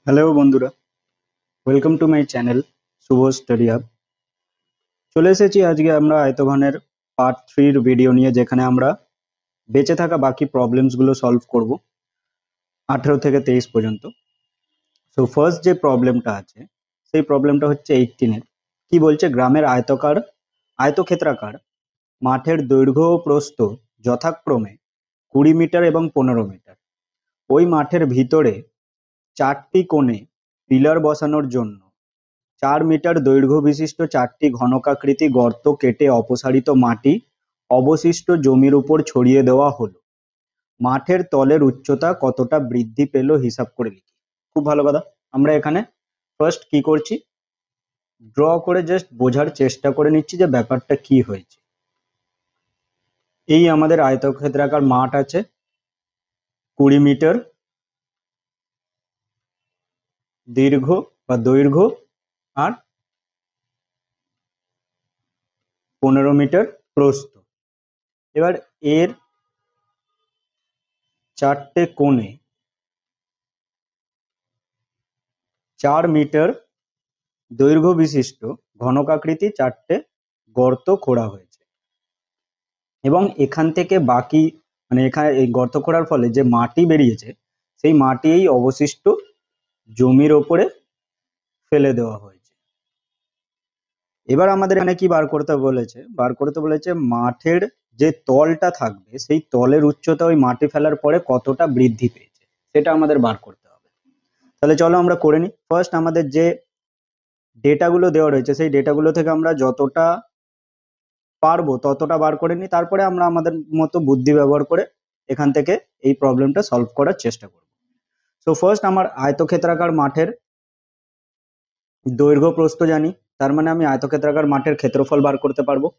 Hello বন্ধুরা, welcome to my channel Shubh study hub. চলে এসেছি আজকে আমরা আয়তঘনের পার্ট 3 ভিডিও নিয়ে, যেখানে আমরা বেঁচে থাকা বাকি প্রবলেমসগুলো সলভ করব 18 থেকে 23 পর্যন্ত। সো ফার্স্ট যে প্রবলেমটা আছে সেই প্রবলেমটা হচ্ছে 18-এর। কি বলছে? গ্রামের আয়তক্ষেত্রাকার মাঠের দৈর্ঘ্য ও প্রস্থ যথাক্রমে 20 মিটার এবং 15 মিটার। ওই মাঠের ভিতরে 4টি কোণে পিলার বসানোর জন্য 4 মিটার দৈর্ঘ্য বিশিষ্ট 4টি ঘনকাকৃতি গর্ত কেটে অপসারিত মাটি অবশিষ্ট জমির উপর ছড়িয়ে দেওয়া হলো। মাঠের তলের উচ্চতা কতটা বৃদ্ধি পেল হিসাব করে লিখি। খুব ভালো কথা। আমরা এখানে ফার্স্ট কি করছি, ড্র করে জাস্ট বোঝার চেষ্টা করে নিচ্ছি যে ব্যাপারটা কি হয়েছে। এই আমাদের আয়তক্ষেত্রাকার মাঠ আছে, 20 মিটার দৈর্ঘ্য আর 15 মিটার প্রস্থ। এবার এর 4টে কোণে 4 মিটার দৈর্ঘ্য বিশিষ্ট ঘনকাকৃতি 4টে গর্ত খোঁড়া হয়েছে, এবং এখান থেকে বাকি এখানে এই গর্ত খোঁড়ার ফলে যে মাটি বেরিয়েছে সেই মাটি এই অবশিষ্ট জমির ওপরে ফেলে দেওয়া হয়েছে। এবার আমাদের এখানে কি বার করতে বলেছে মাঠের যে তলটা থাকবে সেই তলের উচ্চতা ওই মাটি ফেলার পরে কতটা বৃদ্ধি পেয়েছে সেটা আমাদের বার করতে হবে। তাহলে চলো আমরা করে নিই। ফার্স্ট আমাদের যে ডেটাগুলো দেওয়া রয়েছে সেই ডেটাগুলো থেকে আমরা যতটা পারবো ততটা বার করে নিই, তারপরে আমরা আমাদের মতো বুদ্ধি ব্যবহার করে এখান থেকে এই প্রবলেমটা সলভ করার চেষ্টা করব। সো ফার্স্ট আমার আয়তক্ষেত্রাকার মাঠের দৈর্ঘ্য প্রস্থ জানি, তার মানে আমি আয়তক্ষেত্রাকার মাঠের ক্ষেত্রফল বার করতে পারবো।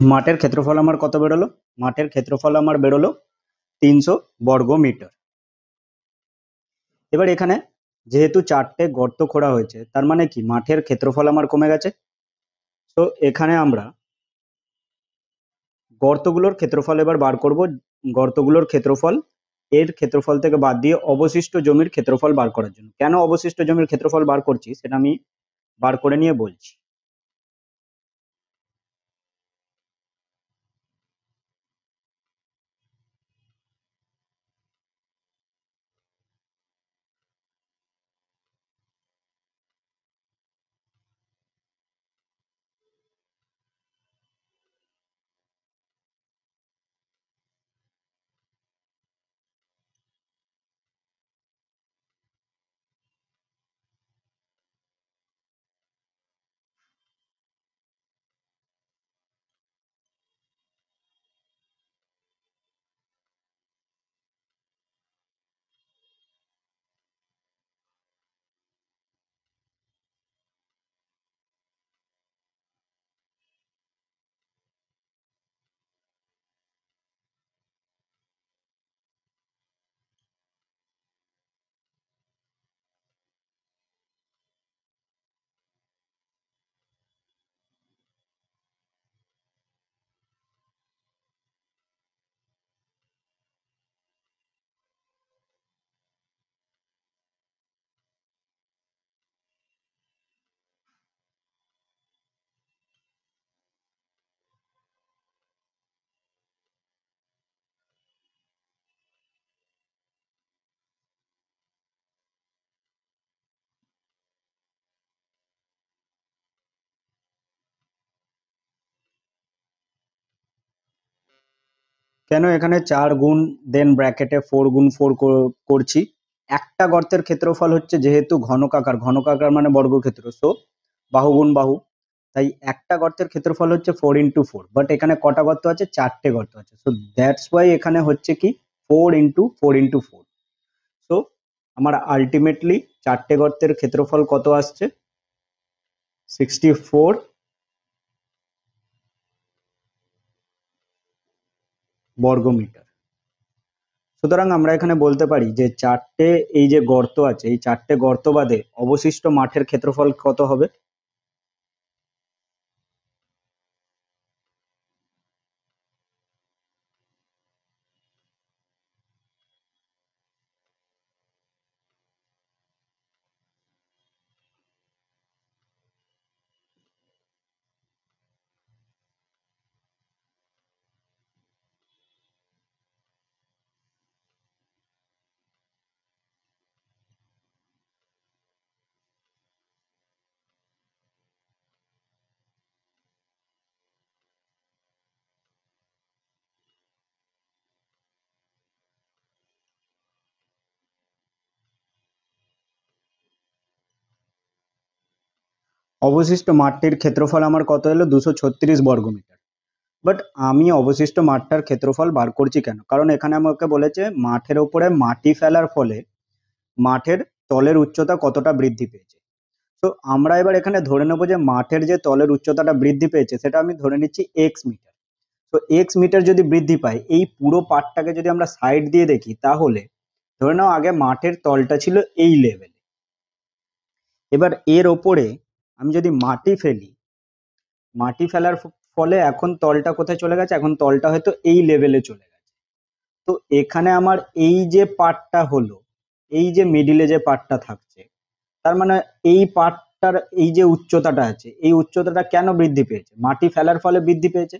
মাঠের ক্ষেত্রফল আমার কত বেরোলো? মাঠের ক্ষেত্রফল আমার বেরোলো 300 বর্গ মিটার। এবার এখানে যেহেতু 4টে গর্ত খোঁড়া হয়েছে তার মানে কি মাঠের ক্ষেত্রফল আমার কমে গেছে। তো এখানে আমরা গর্তগুলোর ক্ষেত্রফল এবার বার করব। গর্তগুলোর ক্ষেত্রফল এর ক্ষেত্রফল থেকে বাদ দিয়ে অবশিষ্ট জমির ক্ষেত্রফল বার করার জন্য। কেন অবশিষ্ট জমির ক্ষেত্রফল বার করছি সেটা আমি বার করে নিয়ে বলছি। কেন এখানে 4 গুণ দেন ব্র্যাকেটে 4 গুণ 4 করছি? একটা গর্তের ক্ষেত্রফল হচ্ছে যেহেতু ঘনকাকার, ঘনকাকার মানে বর্গক্ষেত্র, সো বাহু গুণ বাহু, তাই একটা গর্তের ক্ষেত্রফল হচ্ছে 4 × 4, বাট এখানে কটা গর্ত আছে? 4টে গর্ত আছে, সো দ্যাটস ওয়াই এখানে হচ্ছে কি 4 × 4 × 4। সো আমার আলটিমেটলি 4টে গর্তের ক্ষেত্রফল কত আসছে? 64 বর্গমিটার। সুতরাং আমরা এখানে বলতে পারি যে 4টে এই যে গর্ত আছে, এই 4টে গর্ত বাদে অবশিষ্ট মাঠের ক্ষেত্রফল কত হবে? অবশিষ্ট মাঠটির ক্ষেত্রফল আমার কত এলো? 236 বর্গমিটার। বাট আমি অবশিষ্ট মাঠটার ক্ষেত্রফল বার করছি কেন? কারণ এখানে আমাকে বলেছে মাঠের ওপরে মাটি ফেলার ফলে মাঠের তলের উচ্চতা কতটা বৃদ্ধি পেয়েছে। তো আমরা এবার এখানে ধরে নেবো যে মাঠের যে তলের উচ্চতাটা বৃদ্ধি পেয়েছে সেটা আমি ধরে নিচ্ছি এক্স মিটার। তো এক্স মিটার যদি বৃদ্ধি পায়, এই পুরো পার্টটাকে যদি আমরা সাইড দিয়ে দেখি, তাহলে ধরে নাও আগে মাঠের তলটা ছিল এই লেভেলে, এবার এর ওপরে আমি যদি মাটি ফেলি, মাটি ফেলার ফলে এখন তলটা কোথায় চলে গেছে? এখন তলটা হয়তো এই লেভেলে চলে গেছে। তো এখানে আমার এই যে পার্টটা হলো, এই যে মিডিলে যে পার্টটা থাকছে, তার মানে এই পার্টটার এই যে উচ্চতাটা আছে, এই উচ্চতাটা কেন বৃদ্ধি পেয়েছে? মাটি ফেলার ফলে বৃদ্ধি পেয়েছে,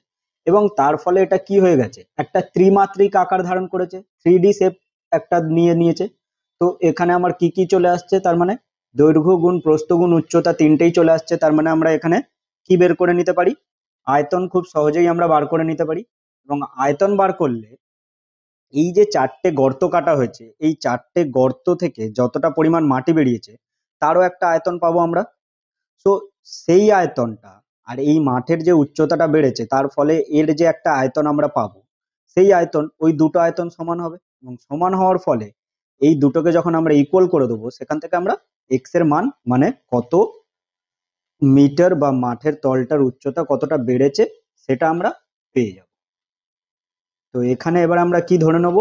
এবং তার ফলে এটা কি হয়ে গেছে? একটা ত্রিমাত্রিক আকার ধারণ করেছে, 3D শেপ একটা নিয়ে নিয়েছে। তো এখানে আমার কি কি চলে আসছে? তার মানে দৈর্ঘ্য গুণ প্রস্থ গুণ উচ্চতা তিনটেই চলে আসছে। তার মানে আমরা এখানে কি বের করে নিতে পারি? আয়তন খুব সহজেই আমরা বার করে নিতে পারি। এবং আয়তন বার করলে এই যে 4টে গর্ত কাটা হয়েছে, এই 4টে গর্ত থেকে যতটা পরিমাণ মাটি বেরিয়েছে তারও একটা আয়তন পাবো আমরা। তো সেই আয়তনটা আর এই মাঠের যে উচ্চতাটা বেড়েছে তার ফলে এর যে একটা আয়তন আমরা পাবো, সেই আয়তন, ওই দুটো আয়তন সমান হবে, এবং সমান হওয়ার ফলে এই দুটোকে যখন আমরা ইকুয়াল করে দেবো, সেখান থেকে আমরা এক্স এর মান মানে কত মিটার বা মাঠের তলটার উচ্চতা কতটা বেড়েছে সেটা আমরা পেয়ে যাব। তো এখানে এবার আমরা কি ধরে নেব?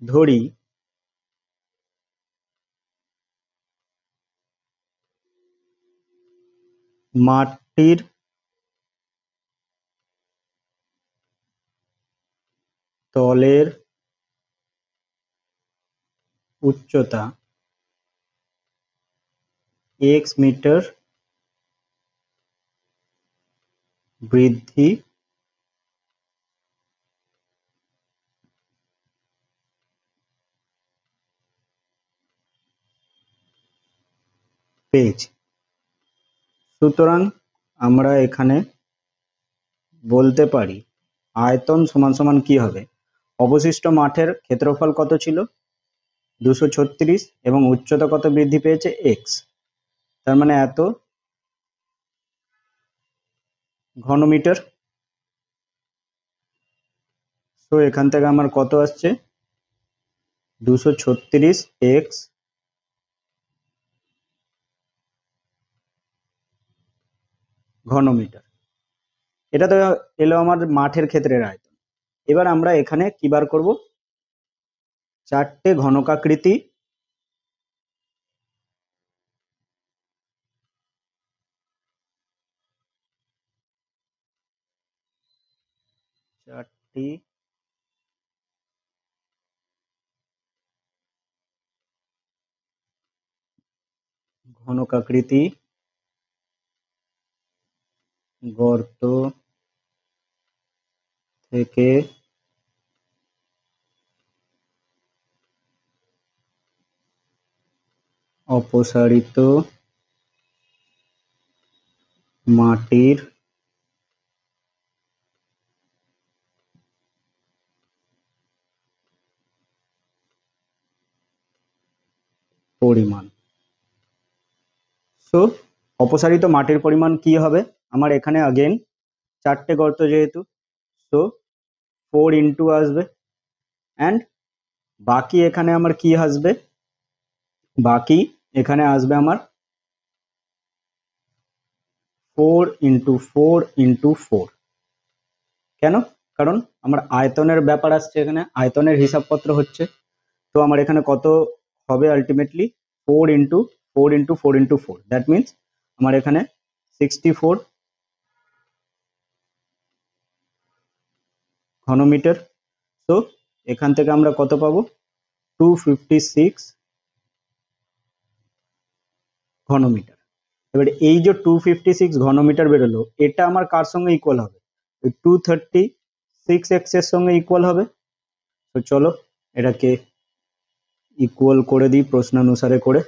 ধরি মাটির তলের উচ্চতা এক্স মিটার বৃদ্ধি পেয়েছে। সুতরাং আমরা এখানে বলতে পারি আয়তন সমান সমান কি হবে? অবশিষ্ট মাঠের ক্ষেত্রফল কত ছিল? 236, এবং উচ্চতা কত বৃদ্ধি পেয়েছে? এক্স। তার মানে এত ঘনমিটার। তো এখান থেকে আমার কত আসছে? 236 ঘনমিটার। এটা তো এলো আমার মাঠের ক্ষেত্রের আয়তন। এবার আমরা এখানে কি বার করব? 4টে ঘনকাকৃতি চারটি ঘনকাকৃতি গর্ত থেকে অপসারিত মাটির পরিমাণ। সো অপসারিত মাটির পরিমাণ কি হবে, আমার এখানে अगेन চারটে গর্ত যেহেতু, সো 4 ইনটু আসবে, অ্যান্ড বাকি এখানে আমার কি আসবে, বাকি এখানে আসবে আমার 4 ইনটু 4 ইনটু 4। কেন? কারণ আমার আয়তনের ব্যাপার আসছে, এখানে আয়তনের হিসাবপত্র হচ্ছে। তো আমার এখানে কত হবে ultimately, 4 into 4 into 4 into 4, that means আমার এখানে 64 ঘনমিটার। তো এখান থেকে আমরা কত পাবো, 256 ঘনমিটার। এবার এই যে 256 ঘনমিটার বেরোলো, এটা আমার কার সঙ্গে ইকুয়াল হবে, 236x এর সঙ্গে ইকুয়াল হবে। তো চলো এটাকে ইকুয়াল করে দিই প্রশ্নানুসারে করে।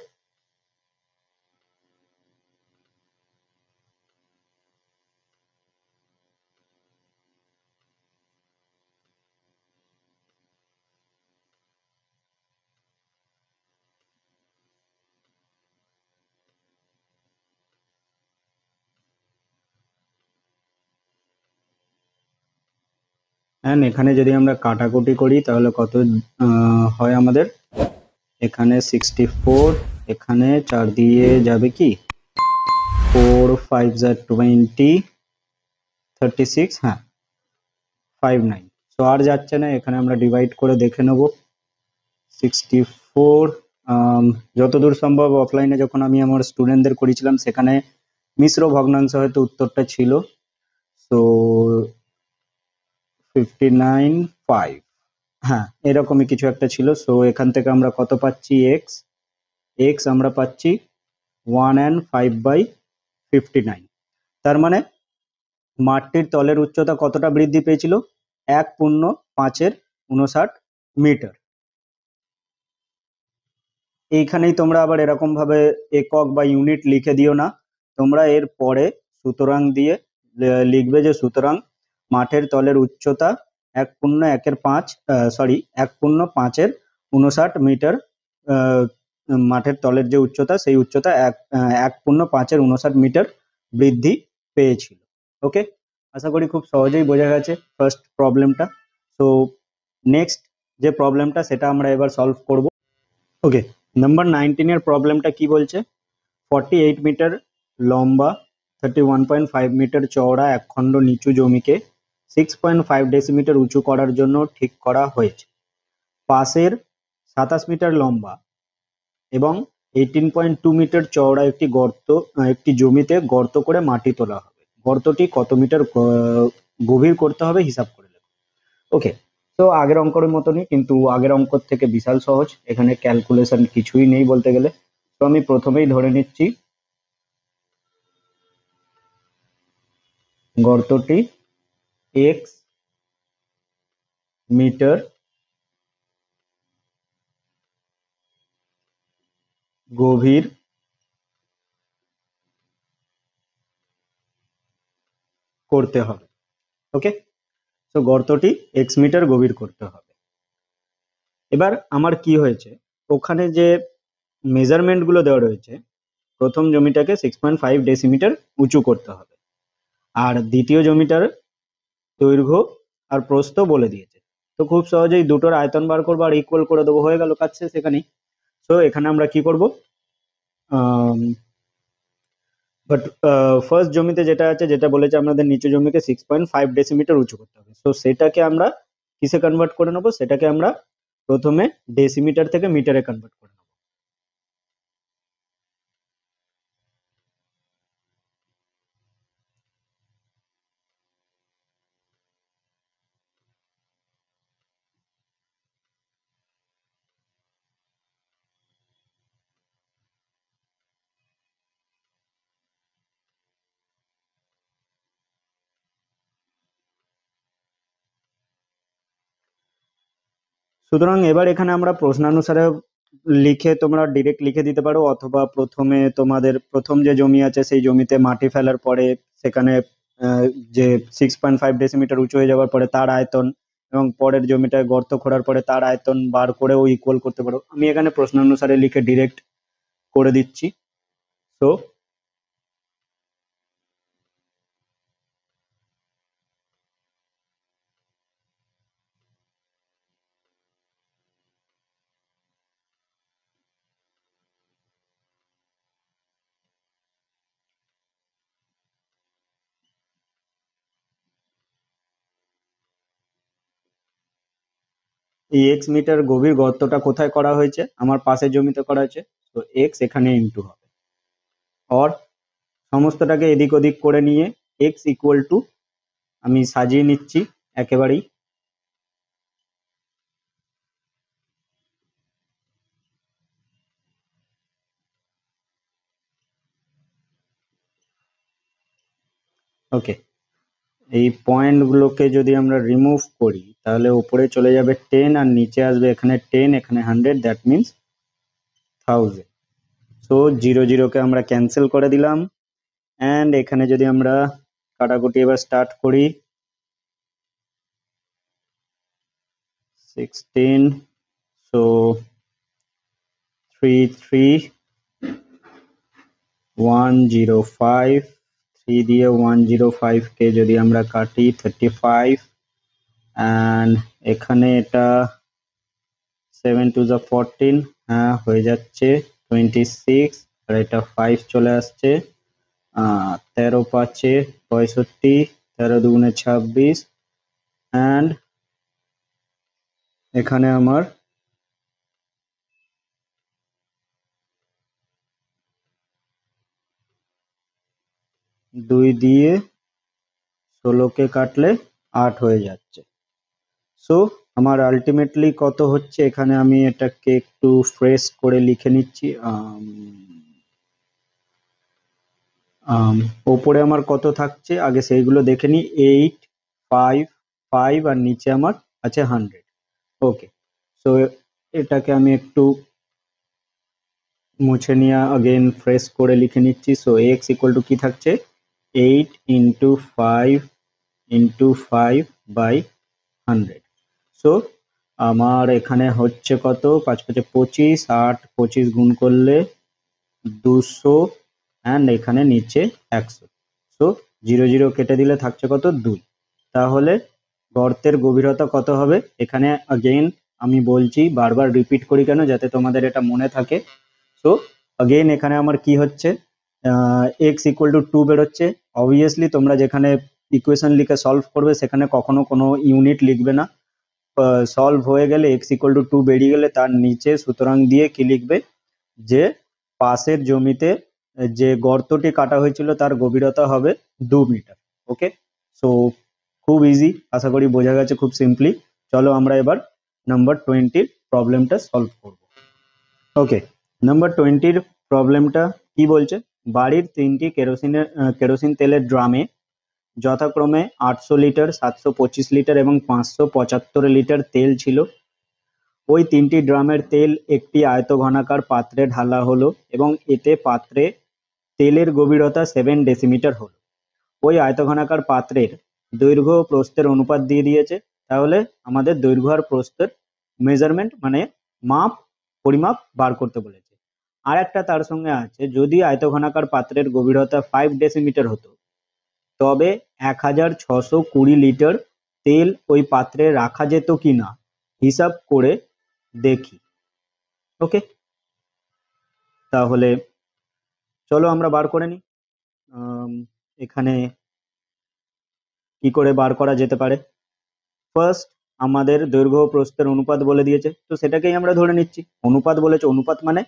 এন্ড এখানে যদি আমরা কাটাকুটি করি তাহলে কত হয় আমাদের, এখানে 64, এখানে 4 দিয়ে যাবে কি 4 5 যা 20, 36, হ্যাঁ 59। সো আর যাচ্ছে না, এখানে আমরা ডিভাইড করে দেখে নেব। 64, যতদূর সম্ভব অফলাইনে যখন আমি আমার স্টুডেন্টদের করেছিলাম সেখানে মিশ্র ভগ্নাংশ হয়তো উত্তরটা ছিল। সো 59.5, হ্যাঁ এরকমই কিছু একটা ছিল। সো এখান থেকে আমরা কত পাচ্ছি, এক্স, এক্স আমরা পাচ্ছি 105/59। তার মানে মাঠটির তলের উচ্চতা কতটা বৃদ্ধি পেয়েছিল, 1.5 মিটার। এইখানেই তোমরা আবার এরকম ভাবে একক বা ইউনিট লিখে দিও না, তোমরা এর পরে সুতরাং দিয়ে লিখবে যে সুতরাং মাঠের তলের উচ্চতা 1.5 মিটার, মাঠের তলের যে উচ্চতা সেই উচ্চতা 1.5 মিটার বৃদ্ধি পেয়েছিল। ওকে, আশা করি খুব সহজেই বোঝা গেছে ফার্স্ট প্রবলেমটা। তো নেক্সট যে প্রবলেমটা সেটা আমরা এবার সলভ করব। ওকে, নাম্বার 19 এর প্রবলেমটা কি বলছে, 48 মিটার লম্বা, 31.5 মিটার চওড়া একখণ্ড নিচু জমিকে 6.5 ডেসিমিটার উঁচু করার জন্য ঠিক করা হয়েছে। পাশের 27 মিটার লম্বা এবং 18.2 মিটার চওড়া একটি জমিতে গর্ত করে মাটি তোলা হবে। গর্তটি কত মিটার গভীর করতে হবে হিসাব করে নেবে। ওকে, তো আগের অঙ্কের মতনই, কিন্তু আগের অঙ্কর থেকে বিশাল সহজ, এখানে ক্যালকুলেশন কিছুই নেই বলতে গেলে। তো আমি প্রথমেই ধরে নিচ্ছি গর্তটি এক্স মিটার গভীর করতে হবে। ওকে, তো গর্তটি এক্স মিটার গভীর করতে হবে। এবার আমার কি হয়েছে, ওখানে যে মেজারমেন্ট গুলো দেওয়া রয়েছে, প্রথম জমিটাকে 6.5 ডেসিমিটার উঁচু করতে হবে, আর দ্বিতীয় জমিটার দৈর্ঘ্য আর প্রস্থ বলে দিয়েছে। তো খুব সহজেই দুটোর আয়তন বার করবো আর ইকুয়াল করে দেবো, হয়ে গেল কাজ শেষ এখানেই। তো এখানে আমরা কি করব, বাট ফার্স্ট জমিতে যেটা আছে, যেটা বলেছে আমাদের নিচু জমিকে 6.5 ডেসিমিটার উঁচু করতে হবে, তো সেটাকে আমরা কিসে কনভার্ট করে নেবো, সেটাকে আমরা প্রথমে ডেসিমিটার থেকে মিটারে কনভার্ট করে নেবো। সুতরাং এবার এখানে আমরা প্রশ্নানুসারে লিখে তোমরা ডিরেক্ট লিখে দিতে পারো, অথবা প্রথমে তোমাদের প্রথম যে জমি আছে সেই জমিতে মাটি ফেলার পরে সেখানে যে 6.5 ডেসিমিটার উঁচু হয়ে যাওয়ার পরে তার আয়তন, এবং পরের জমিটায় গর্ত খোঁড়ার পরে তার আয়তন বার করেও ইকুয়াল করতে পারো। আমি এখানে প্রশ্নানুসারে লিখে ডিরেক্ট করে দিচ্ছি। তো এই এক্স মিটার গভীর গর্তটা কোথায় করা হয়েছে? আমার পাশের জমিতে করা হয়েছে, তো এক্স এখানে ইনটু হবে। অর সমস্তটাকে এদিক ওদিক করে নিয়ে এক্স ইকুয়াল টু আমি সাজিয়ে নিচ্ছি একেবারেই। ওকে, এই পয়েন্ট গুলোকে যদি আমরা রিমুভ করি তাহলে উপরে চলে যাবে 10 আর নিচে আসবে এখানে 10, এখানে 100, দ্যাট মিনস 1000। সো 0 কে আমরা ক্যান্সেল করে দিলাম। অ্যান্ড এখানে যদি আমরা কাটাকুটি এবার স্টার্ট করি, 16, সো 33105, 3 দিয়ে 105 কে যদি আমরা কাটি 35, অ্যান্ড এখানে এটা 7 2 যা 14, হ্যাঁ হয়ে যাচ্ছে 26, আর এটা 5 চলে আসছে, 13 5 65, 13 2 26, অ্যান্ড এখানে আমার 2 দিয়ে 16 কে কাটলে 8 হয়ে যাচ্ছে। সো আমার আলটিমেটলি কত হচ্ছে, এখানে আমি এটাকে একটু ফ্রেশ করে লিখে নিচ্ছি। ওপরে আমার কত থাকছে আগে সেইগুলো দেখে নিই, 8 5 5, আর নিচে আমার আছে 100। ওকে, সো এটাকে আমি একটু মুছে নিয়ে अगेन ফ্রেশ করে লিখে নিচ্ছি। সো এক্স ইকুয়াল টু কি থাকছে, 8 ইন্টু 5 ইন্টু 5 বাই 100। সো আমার এখানে হচ্ছে কত, 5 5 25, 8 25 গুণ করলে 200, অ্যান্ড এখানে নিচে 100। সো 0 কেটে দিলে থাকছে কত, 2। তাহলে গর্তের গভীরতা কত হবে? এখানে अगेन আমি বলছি, বারবার রিপিট করি কেন, যাতে তোমাদের এটা মনে থাকে। সো अगेन এখানে আমার কি হচ্ছে, এক্স ইকুয়াল টু 2 বেরোচ্ছে। অবভিয়াসলি তোমরা যেখানে ইকুয়েশন লিখে সলভ করবে সেখানে কখনো কোনো ইউনিট লিখবে না। সলভ হয়ে গেলে এক্স ইকুয়াল টু 2 বেরিয়ে গেলে তার নিচে সুতরাং দিয়ে কি লিখবে, যে পাশের জমিতে যে গর্তটি কাটা হয়েছিল তার গভীরতা হবে 2 মিটার। ওকে, সো খুব ইজি, আশা করি বোঝা গেছে খুব সিম্পলি। চলো আমরা এবার নাম্বার 20 প্রবলেমটা সলভ করব। ওকে, নাম্বার 20 প্রবলেমটা কি বলছে, বাড়ির 3টি কেরোসিন তেলের ড্রামে যথাক্রমে 800 লিটার, 725 লিটার এবং 575 লিটার তেল ছিল। ওই 3টি ড্রামের তেল একটি আয়তঘনাকার পাত্রে ঢালা হলো এবং এতে পাত্রে তেলের গভীরতা 7 ডেসিমিটার হলো। ওই আয়তঘনাকার পাত্রের দৈর্ঘ্য ও প্রস্থের অনুপাত দিয়ে দিয়েছে। তাহলে আমাদের দৈর্ঘ্য আর প্রস্থের মেজারমেন্ট মানে মাপ, পরিমাপ বার করতে বলেছে। আর একটা তার সঙ্গে আছে, যদি আয়তঘনাকার পাত্রের গভীরতা 5 ডেসিমিটার হতো তবে 1620 লিটার তেল ওই পাত্রে রাখা যেত কিনা হিসাব করে দেখি। ওকে, তাহলে চলো আমরা বার করে নিই। এখানে কি করে বার করা যেতে পারে, ফার্স্ট আমাদের দৈর্ঘ্য ও প্রস্থের অনুপাত বলে দিয়েছে, তো সেটাকেই আমরা ধরে নিচ্ছি। অনুপাত বলেছে, অনুপাত মানে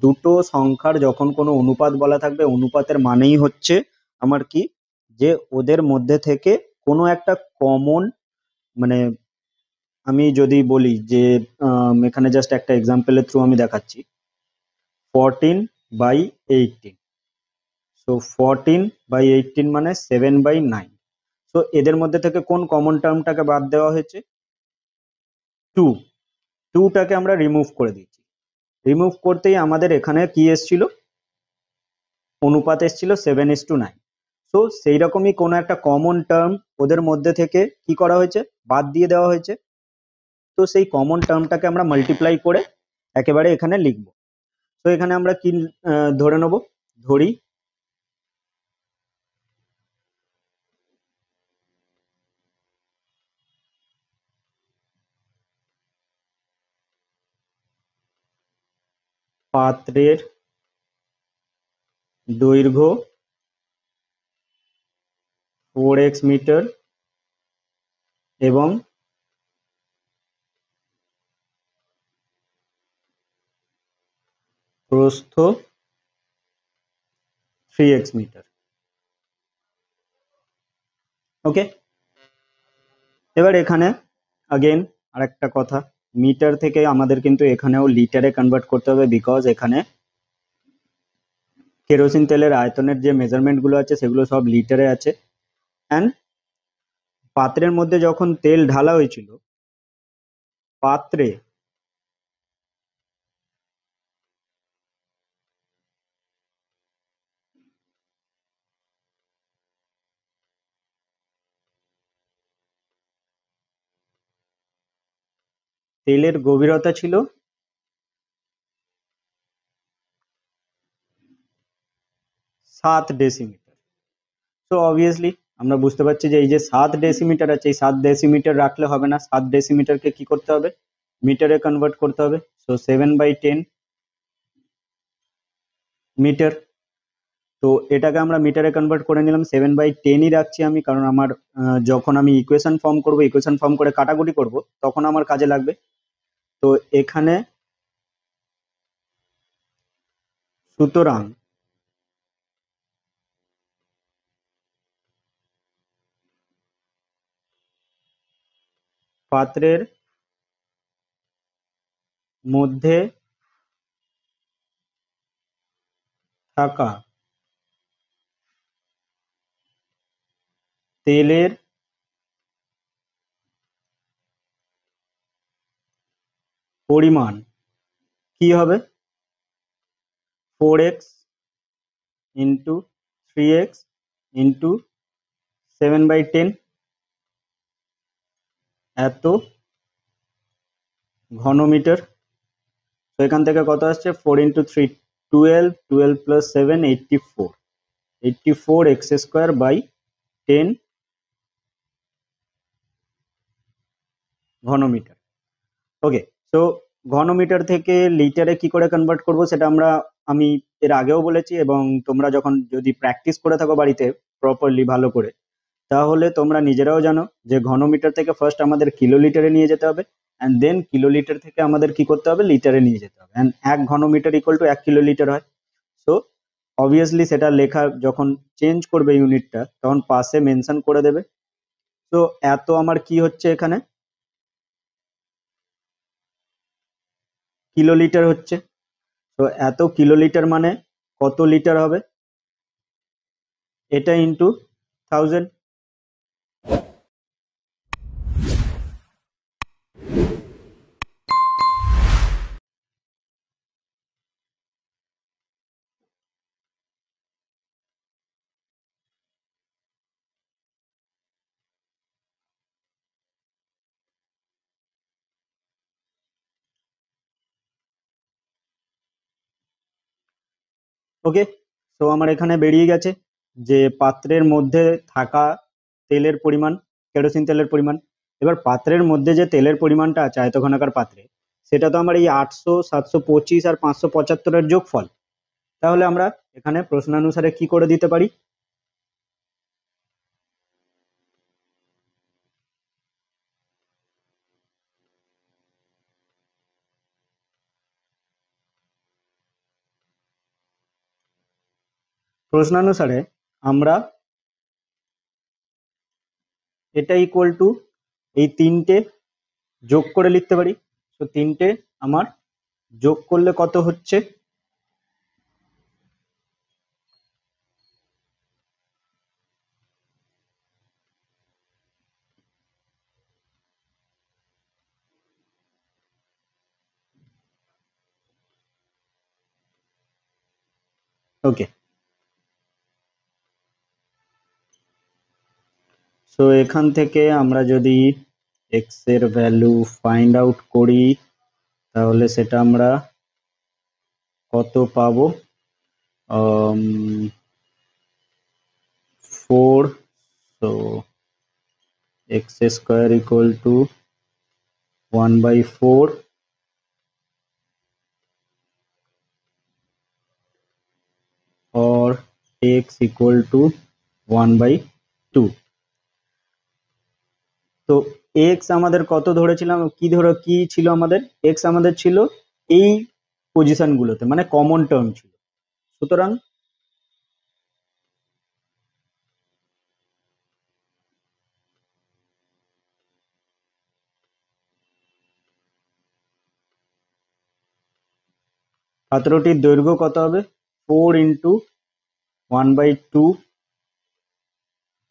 দুটো সংখ্যার যখন কোনো অনুপাত বলা থাকবে, অনুপাতের মানেই হচ্ছে আমার কি, যে ওদের মধ্যে থেকে কোনো একটা কমন, মানে আমি যদি বলি যে এখানে জাস্ট একটা এক্সাম্পলের থ্রু আমি দেখাচ্ছি, 14/18, সো 14/18 মানে 7/9। সো এদের মধ্যে থেকে কোন কমন টার্মটাকে বাদ দেওয়া হয়েছে, 2। 2টাকে আমরা রিমুভ করে দিচ্ছি। রিমুভ করতেই আমাদের এখানে কি এসছিল, অনুপাত এসছিল 7:9। সো সেই রকমই কোনো একটা কমন টার্ম ওদের মধ্যে থেকে কি করা হয়েছে, বাদ দিয়ে দেওয়া হয়েছে। তো সেই কমন টার্মটাকে আমরা মাল্টিপ্লাই করে একেবারে এখানে লিখবো। তো এখানে আমরা কি ধরে নেব, ধরি পাত্রের দৈর্ঘ্য 4x মিটার এবং প্রস্থ 3x মিটার। ওকে, এবার এখানে अगेन আরেকটা কথা, মিটার থেকে আমাদের কিন্তু এখানেও লিটারে কনভার্ট করতে হবে, বিকজ এখানে কেরোসিন তেলের আয়তনের যে মেজারমেন্ট গুলো আছে সেগুলো সব লিটারে আছে। অ্যান্ড পাত্রের মধ্যে যখন তেল ঢালা হয়েছিল, পাত্রে তেলের গভীরতা ছিল 7 ডেসিমিটার। তো অবভিয়াসলি আমরা বুঝতে পারছি যে এই যে 7 ডেসিমিটার আছে, এই 7 ডেসিমিটার রাখলে হবে না, 7 ডেসিমিটারকে কি করতে হবে, মিটারে কনভার্ট করতে হবে। So 7/10 metre. তো এটাকে আমরা মিটারে কনভার্ট করে নিলাম, 7/10ই রাখছি আমি, কারণ আমার যখন আমি ইকুয়েশন ফর্ম করব, ইকুয়েশন ফর্ম করে কাটাকুটি করব, তখন আমার কাজে লাগবে। তো এখানে সুতরাং পাত্রের মধ্যে থাকা তেলের পরিমাণ কি হবে, 4x ইন্টু 3x ইন্টু 7/10 এত ঘনমিটার। তো এখান থেকে কত আসছে, 4 × 3 12, 12 + 7 84, 84x²/10 ঘনমিটার। ওকে, সো ঘনমিটার থেকে লিটারে কি করে কনভার্ট করব সেটা আমি এর আগেও বলেছি, এবং তোমরা যখন যদি প্র্যাকটিস করে থাকো বাড়িতে প্রপারলি ভালো করে, তাহলে তোমরা নিজেরাও জানো যে ঘনমিটার থেকে ফার্স্ট আমাদের কিলোলিটারে নিয়ে যেতে হবে, অ্যান্ড দেন কিলোলিটার থেকে আমাদের কি করতে হবে, লিটারে নিয়ে যেতে হবে, অ্যান্ড 1 ঘনমিটার = 1 কিলোলিটার হয়। সো অবভিয়াসলি সেটা লেখা যখন চেঞ্জ করবে ইউনিটটা, তখন পাশে মেনশন করে দেবে। তো এত আমার কি হচ্ছে, এখানে কিলোলিটার হচ্ছে। তো এত কিলোলিটার মানে কত লিটার হবে, এটা ইন্টু 1000। ওকে, তো আমার এখানে বেরিয়ে গেছে যে পাত্রের মধ্যে থাকা তেলের পরিমাণ, কেরোসিন তেলের পরিমাণ। এবার পাত্রের মধ্যে যে তেলের পরিমাণটা আছে আয়তঘনাকার পাত্রে, সেটা তো আমার এই 800, 725 আর 575-এর যোগফল। তাহলে আমরা এখানে প্রশ্নানুসারে কি করে দিতে পারি, প্রশ্নানুসারে আমরা এটা ইকুয়াল টু এই তিনটে যোগ করে লিখতে পারি। তো তিনটে আমার যোগ করলে কত হচ্ছে, ওকে, সো এখান থেকে আমরা যদি x এর ভ্যালু ফাইন্ড আউট করি তাহলে সেটা আমরা কত পাবো? 4, so x square equal to 1/4 or x equal to 1/2। তো x আমাদের কত ধরেছিলাম, কি ছিল আমাদের? x আমাদের ছিল এই পজিশন গুলোতে, মানে কমন টার্ম ছিল। সুতরাং পাত্রটির দৈর্ঘ্য কত হবে? 4 ইন্টু 1/2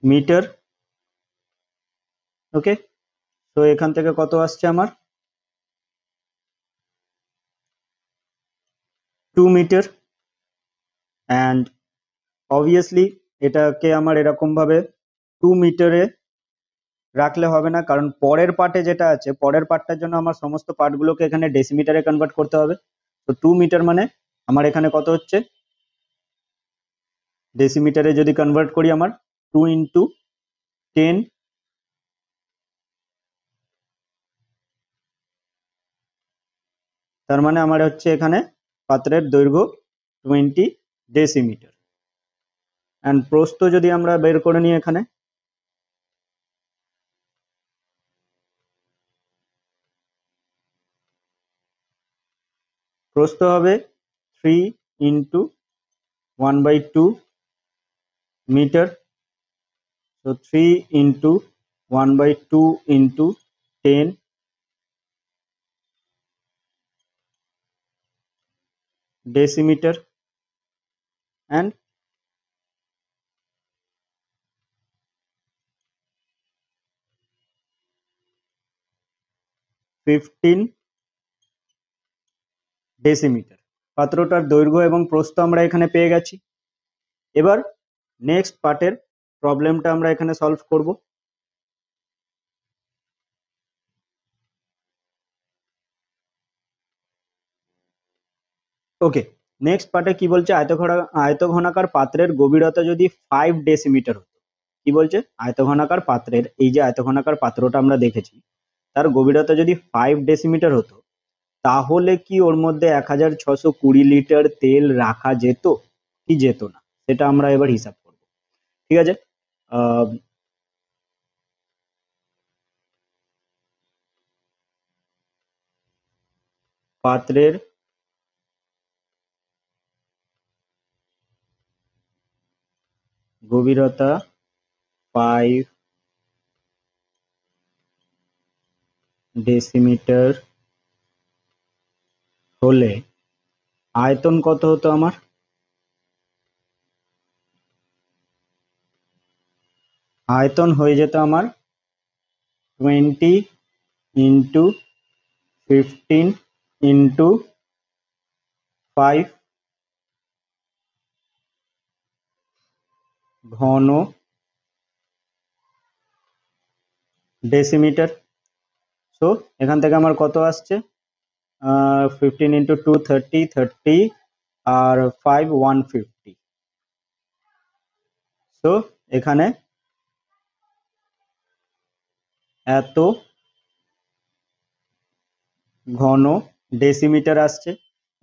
মিটার। ওকে, তো এখান থেকে কত আসছে আমার? 2 মিটার। অ্যান্ড অবভিয়াসলি এটাকে আমার এরকম ভাবে 2 মিটারে রাখলে হবে না, কারণ পরের পার্টে যেটা আছে, পরের পার্টটার জন্য আমার সমস্ত পার্টগুলোকে এখানে ডেসিমিটারে কনভার্ট করতে হবে। তো 2 মিটার মানে আমার এখানে কত হচ্ছে? ডেসিমিটারে যদি কনভার্ট করি, আমার 2 ইন্টু 10, তার মানে আমার হচ্ছে এখানে পাত্রের দৈর্ঘ্য 20 ডেসিমিটার। অ্যান্ড প্রস্থ যদি আমরা বের করে নিই, এখানে প্রস্থ হবে 3 ইন্টু 1/2 মিটার। তো 3 into 1/2 into 10 decimetre, and 15 decimetre. পাত্রটার দৈর্ঘ্য এবং প্রস্থ আমরা এখানে পেয়ে গেছি। এবার নেক্সট পার্টের প্রবলেমটা আমরা এখানে সলভ করব। ওকে, নেক্সট পার্টে কি বলছে? আয়তঘনাকার পাত্রের গভীরতা যদি 5 ডেসিমিটার হতো। কি বলছে? আয়তঘনাকার পাত্রের, এই যে আয়তঘনাকার পাত্রটা আমরা দেখেছি, তার গভীরতা যদি 5 ডেসিমিটার হতো, তাহলে কি ওর মধ্যে 1620 লিটার তেল রাখা যেত কি যেত না? সেটা আমরা এবার হিসাব করব। ঠিক আছে, আহ, পাত্রের গভীরতা 5 ডেসিমিটার হলে আয়তন কত হতো আমার? আয়তন হয়ে যেত আমার 20 ইন্টু 15 ইন্টু 5 ঘন ডেসিমিটার। সো এখান থেকে আমার কত আসছে? 15 ইন্টু 2 30, 30 আর 5 150। সো এখানে এত ঘন ডেসিমিটার আসছে।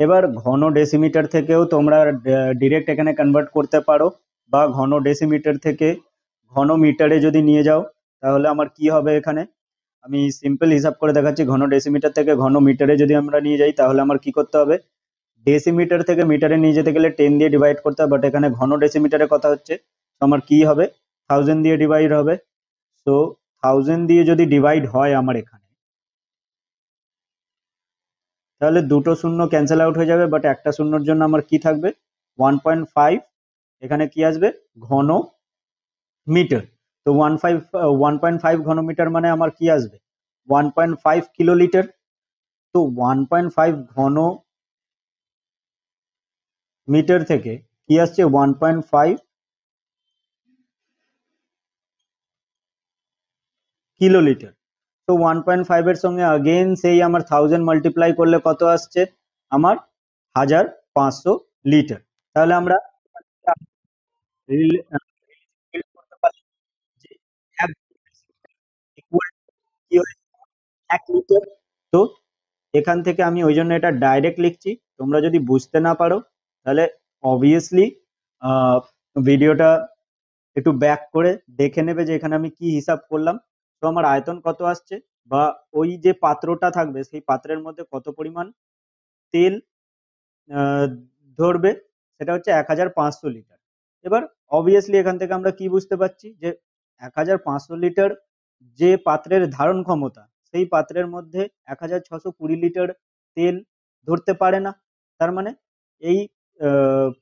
এবার ঘন ডেসিমিটার থেকেও তোমরা ডিরেক্ট এখানে কনভার্ট করতে পারো, বা ঘন ডেসিমিটার থেকে ঘন মিটারে যদি নিয়ে যাও তাহলে আমার কি হবে? এখানে আমি সিম্পল হিসাব করে দেখাচ্ছি। ঘন ডেসিমিটার থেকে ঘন মিটারে যদি আমরা নিয়ে যাই তাহলে আমার কি করতে হবে? ডেসিমিটার থেকে মিটারে নিয়ে যেতে গেলে 10 দিয়ে ডিভাইড করতে হবে, বাট এখানে ঘন ডেসিমিটারে কথা হচ্ছে, তো আমার কি হবে? 1000 দিয়ে ডিভাইড হবে। সো 1000 দিয়ে যদি ডিভাইড হয় আমার এখানে, তাহলে দুটো শূন্য ক্যান্সেল আউট হয়ে যাবে, বাট একটা শূন্যর জন্য আমার কি থাকবে? 1.5। এখানে কি আসবে? ঘন মিটার। তো 1.5 ঘন মিটার মানে আমার কি আসবে? 1.5 কিলোলিটার। তো 1.5 ঘন মিটার থেকে কি আসছে 1.5 কিলোলিটার। তো 1.5 এর সঙ্গে अगेन সেই আমার 1000 মাল্টিপ্লাই করলে কত আসছে আমার 1500 লিটার। তাহলে আমরা রিলেট করতে পারি যে 1 ইকুয়াল কি হয় 1 লিটার। তো এখান থেকে আমি ওই জন্য এটা ডাইরেক্ট লিখছি। তোমরা যদি বুঝতে না পারো তাহলে অবভিয়াসলি ভিডিওটা একটু ব্যাক করে দেখে নেবে যে এখানে আমি কি হিসাব করলাম। তো আমার আয়তন কত আসছে বা ওই যে পাত্রটা থাকবে সেই পাত্রের মধ্যে কত পরিমাণ তেল আহ, ধরবে সেটা হচ্ছে 1500 লিটার। এবার অবভিয়াসলি এখান থেকে আমরা কি বুঝতে পারছি যে 1500 লিটার যে পাত্রের ধারণ ক্ষমতা সেই পাত্রের মধ্যে 1620 লিটার তেল ধরতে পারে না। তার মানে এই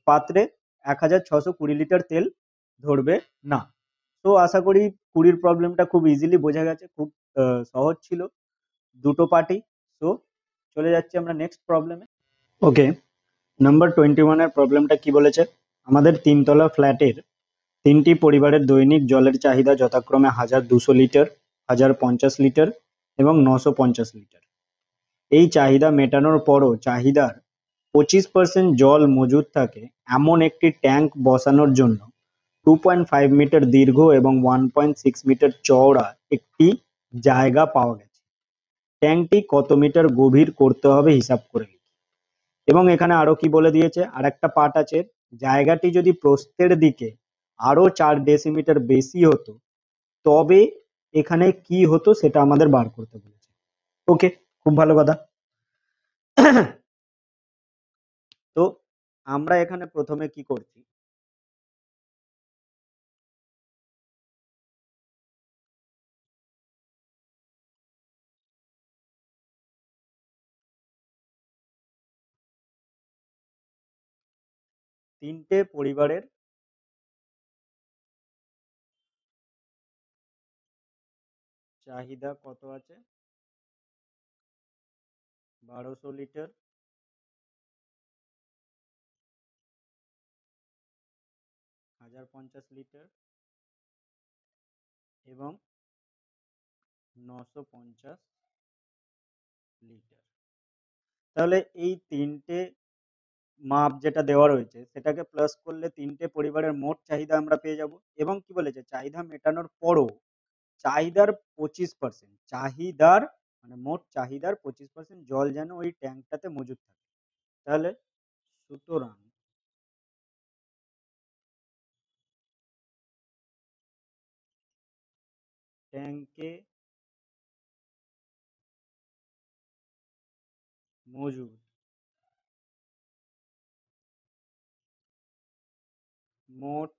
পাত্রে 1620 লিটার তেল ধরবে না। তো আশা করি কুড়ির প্রবলেমটা খুব ইজিলি বোঝা গেছে, খুব সহজ ছিল দুটো পার্টি। তো চলে যাচ্ছি আমরা নেক্সট প্রবলেমে। ওকে, নাম্বার 21 এর প্রবলেমটা কি বলেছে, আমাদের তিনতলা ফ্ল্যাটের তিনটি পরিবারের দৈনিক জলের চাহিদা যথাক্রমে 1200 লিটার, 1050 লিটার এবং 950 লিটার। এই চাহিদা মেটানোর পরও চাহিদার 25% জল মজুদ থাকে এমন একটি ট্যাঙ্ক বসানোর জন্য 2.5 মিটার দীর্ঘ এবং 1.6 মিটার চওড়া একটি জায়গা পাওয়া গেছে। ট্যাঙ্কটি কত মিটার গভীর করতে হবে হিসাব করে লিখি। এবং এখানে আরো কি বলে দিয়েছে, আর একটা পার্ট আছে, জায়গাটি যদি প্রস্থের দিকে আরো 4 ডেসিমিটার বেশি হতো তবে এখানে কি হতো সেটা আমাদের বার করতে বলেছে। ওকে, খুব ভালো কথা। তো আমরা এখানে প্রথমে কি করছি, তিনটে পরিবারের চাহিদা কত আছে, 1200 লিটার, 1050 লিটার এবং 950 লিটার। তাহলে এই তিনটে মাপ যেটা দেওয়া রয়েছে সেটাকে প্লাস করলে তিনটে পরিবারের মোট চাহিদা আমরা পেয়ে যাব। এবং কি বলেছে, চাহিদা মেটানোর পরও চাহিদার 25%, চাহিদার মানে মোট চাহিদার 25% জল যেন ওই ট্যাঙ্কটাতে মজুদ থাকে। তাহলে সুতরাং ট্যাঙ্কে মজুদ মোট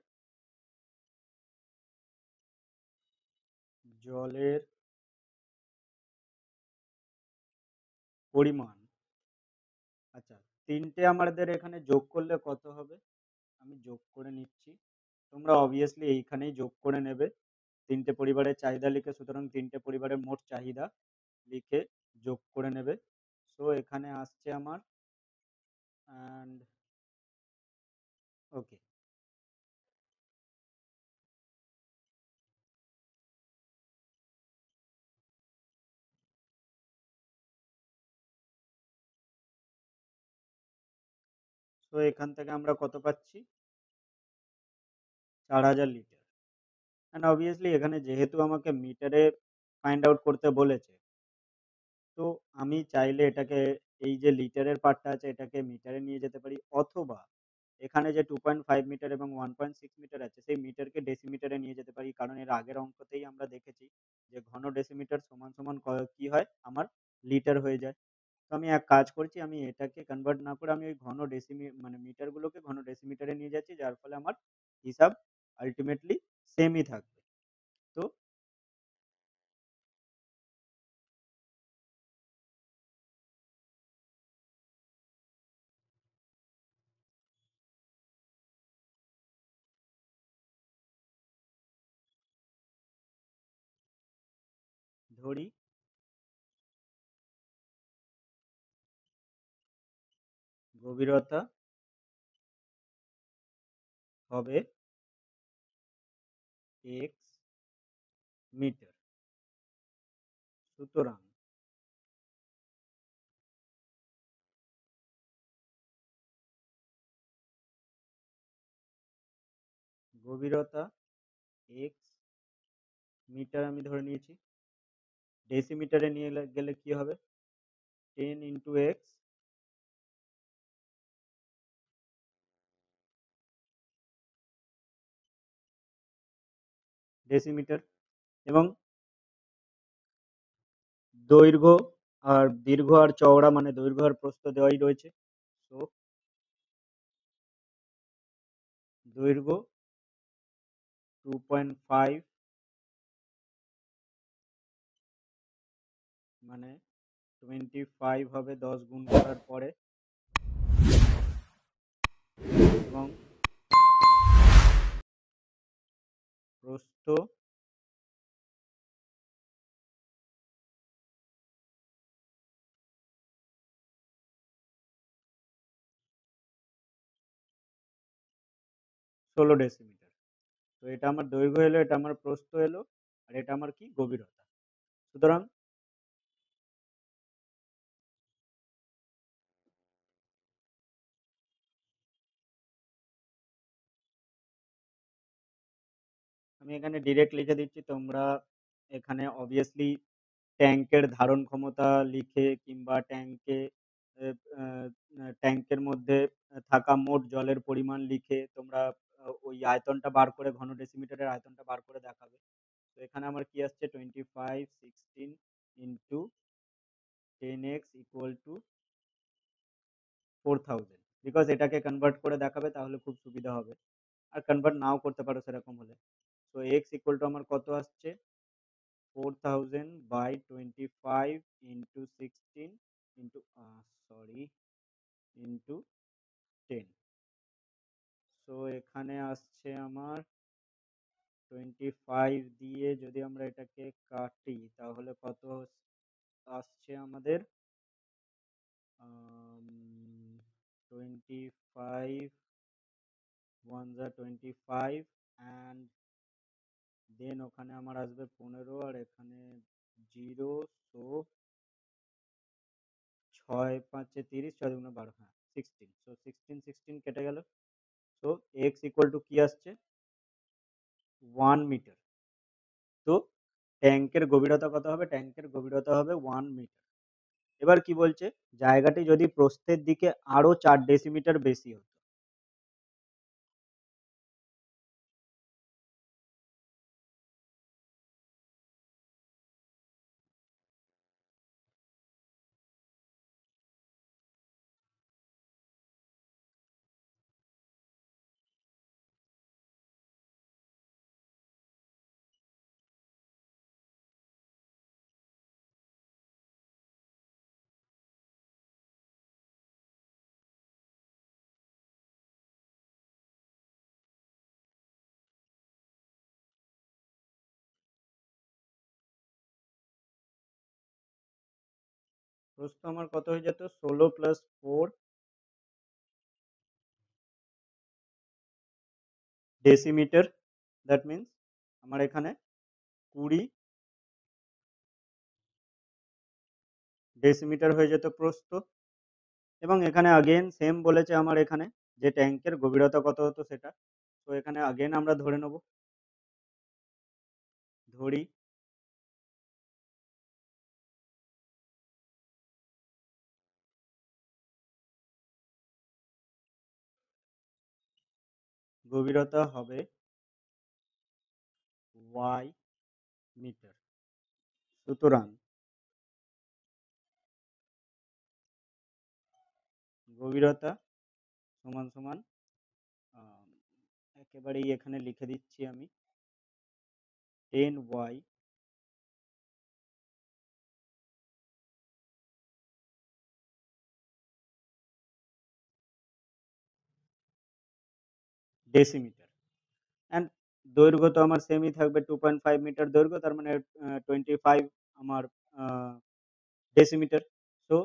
জলের পরিমাণ, আচ্ছা তিনটে আমাদের এখানে যোগ করলে কত হবে, আমি যোগ করে নিচ্ছি। তোমরা অবভিয়াসলি এইখানেই যোগ করে নেবে তিনটে পরিবারের চাহিদা লিখে, সুতরাং তিনটে পরিবারের মোট চাহিদা লিখে যোগ করে নেবে। সো এখানে আসছে আমার অ্যান্ড ওকে। সো এখান থেকে আমরা কত পাচ্ছি, 4000 লিটার। অ্যান্ড অবভিয়াসলি এখানে যেহেতু আমাকে মিটারে ফাইন্ড আউট করতে বলেছে, তো আমি চাইলে এটাকে এই যে লিটারের পার্টটা আছে এটাকে মিটারে নিয়ে যেতে পারি, অথবা এখানে যে 2.5 মিটার এবং 1.6 মিটার আছে সেই মিটারকে ডেসিমিটারে নিয়ে যেতে পারি, কারণ এর আগের অঙ্কতেই আমরা দেখেছি যে ঘন ডেসিমিটার সমান সমান কি হয় আমার লিটার হয়ে যায়। তো আমি এক কাজ করছি, আমি এটাকে কনভার্ট না করে আমি ওই ঘন মানে মিটারগুলোকে ঘন ডেসিমিটারে নিয়ে যাচ্ছি, যার ফলে আমার হিসাব আলটিমেটলি সেমই থাকবে। তো ধরি গভীরতা হবে x মিটার। সুতরাং গভীরতা x মিটার আমি ধরে নিয়েছি। ডেসিমিটারে নিয়ে গেলে কি হবে? 10 ইন্টু এক্স ডেসিমিটার। এবং দৈর্ঘ্য আর দীর্ঘ আর চওড়া মানে দৈর্ঘ্য আর প্রস্থ দেওয়াই রয়েছে। তো দৈর্ঘ্য 2.5 মানে 25 হবে 10 গুণ করার পরে, এবং প্রস্থ 16 ডেসিমিটার। তো এটা আমার দৈর্ঘ্য এলো, এটা আমার প্রস্থ এলো, আর এটা আমার কি গভীরতা। সুতরাং আমি এখানে ডিরেক্ট লিখে দিচ্ছি, তোমরা এখানে অবভিয়াসলি ট্যাঙ্কের ধারণ ক্ষমতা লিখে কিংবা ট্যাঙ্কের মধ্যে থাকা মোট জলের পরিমাণ লিখে তোমরা ওই আয়তনটা বার করে, ঘন ডেসিমিটারের আয়তনটা বার করে দেখাবে। তো এখানে আমার কি আসছে, 25 16 into 10x equal to 4000। Because এটাকে কনভার্ট করে দেখাবে তাহলে খুব সুবিধা হবে, আর কনভার্ট নাও করতে পারো সেরকম হলে। তো x ইকুয়াল টু আমার কত আসছে, 4000 by 25 into 16 into sorry into 10। So এখানে আসছে আমার 25 দিয়ে যদি আমরা এটাকে কাটি তাহলে কত আসছে আমাদের, 25 1 যা 25 অ্যান্ড দেন ওখানে আমার আসবে 15 আর এখানে 0। সো 6 5 30, 6 দুগুণে 12, হ্যাঁ 16। সো 16 16 কেটে গেল। সো এক্স ইকুয়াল টু কি আসছে, 1 মিটার। তো ট্যাঙ্কের গভীরতা কত হবে, ট্যাঙ্কের গভীরতা হবে 1 মিটার। এবার কি বলছে, জায়গাটি যদি প্রস্থের দিকে আরো 4 ডেসিমিটার বেশি হতো। প্রস্থ আমার কত হয়ে যেত, 16 প্লাস 4 ডেসিমিটার। দ্যাট মিনস আমার এখানে 20 ডেসিমিটার হয়ে যেত প্রস্থ। এবং এখানে আগেন সেম বলেছে আমার এখানে যে ট্যাঙ্কের গভীরতা কত হতো সেটা। তো এখানে আগেন আমরা ধরে নেব, ধরি গভীরতা হবে y মিটার। সুতরাং গভীরতা সমান সমান আম, একেবারেই এখানে লিখে দিচ্ছি আমি 10y ডেসিমিটার। অ্যান্ড দৈর্ঘ্য তো আমার সেমই থাকবে, 2.5 মিটার দৈর্ঘ্য, তার মানে 25 আমার ডেসিমিটার। সো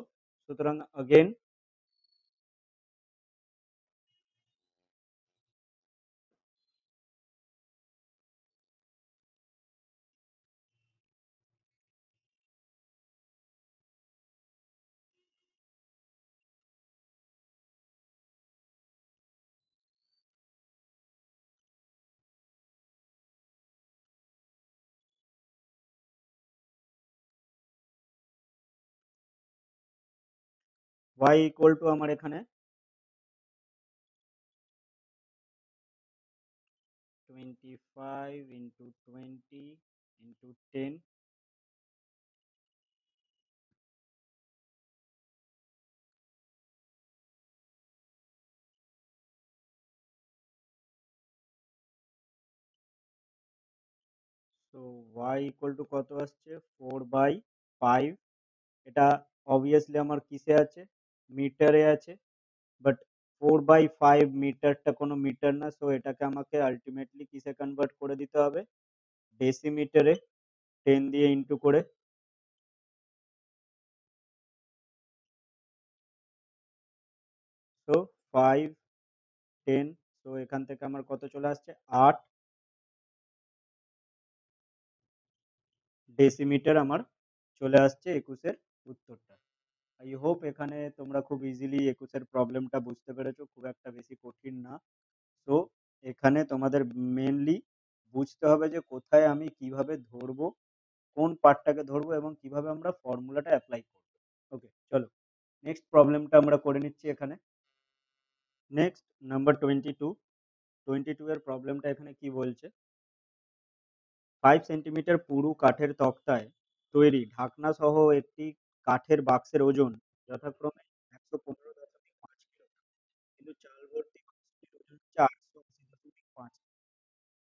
সুতরাং अगेन y ইকুয়াল টু আমার এখানে 25 ইন্টু 20 ইন্টু 10, তো y ইকুয়াল টু কত আসছে 4/5। এটা অবভিয়াসলি আমার কিসে আছে, মিটারে আছে, বাট 4/5 মিটারটা কোনো মিটার না, সো এটাকে আমাকে আলটিমেটলি কিসে কনভার্ট করে দিতে হবে, ডেসিমিটারে 10 দিয়ে ইন্টু করে। সো 5 10, সো এখান থেকে আমার কত চলে আসছে 8 ডেসিমিটার আমার চলে আসছে 21-এর উত্তরটা। আই হোপ এখানে তোমরা খুব ইজিলি 21-এর প্রবলেমটা বুঝতে পেরেছো, খুব একটা বেশি কঠিন না। তো এখানে তোমাদের মেনলি বুঝতে হবে যে কোথায় আমি কিভাবে ধরবো, কোন পার্টটাকে ধরবো এবং কিভাবে আমরা ফর্মুলাটা অ্যাপ্লাই করবো। ওকে, চলো নেক্সট প্রবলেমটা আমরা করে নিচ্ছি এখানে। নেক্সট নাম্বার 22 এর প্রবলেমটা এখানে কি বলছে, 5 সেন্টিমিটার পুরু কাঠের তক্তায় তৈরি ঢাকনা সহ একটি কাঠের বাক্সের ওজন যথাক্রমে 115.5 কিলো, কিন্তু চাল ভর্তি বাক্সটির ওজন হচ্ছে 880.5।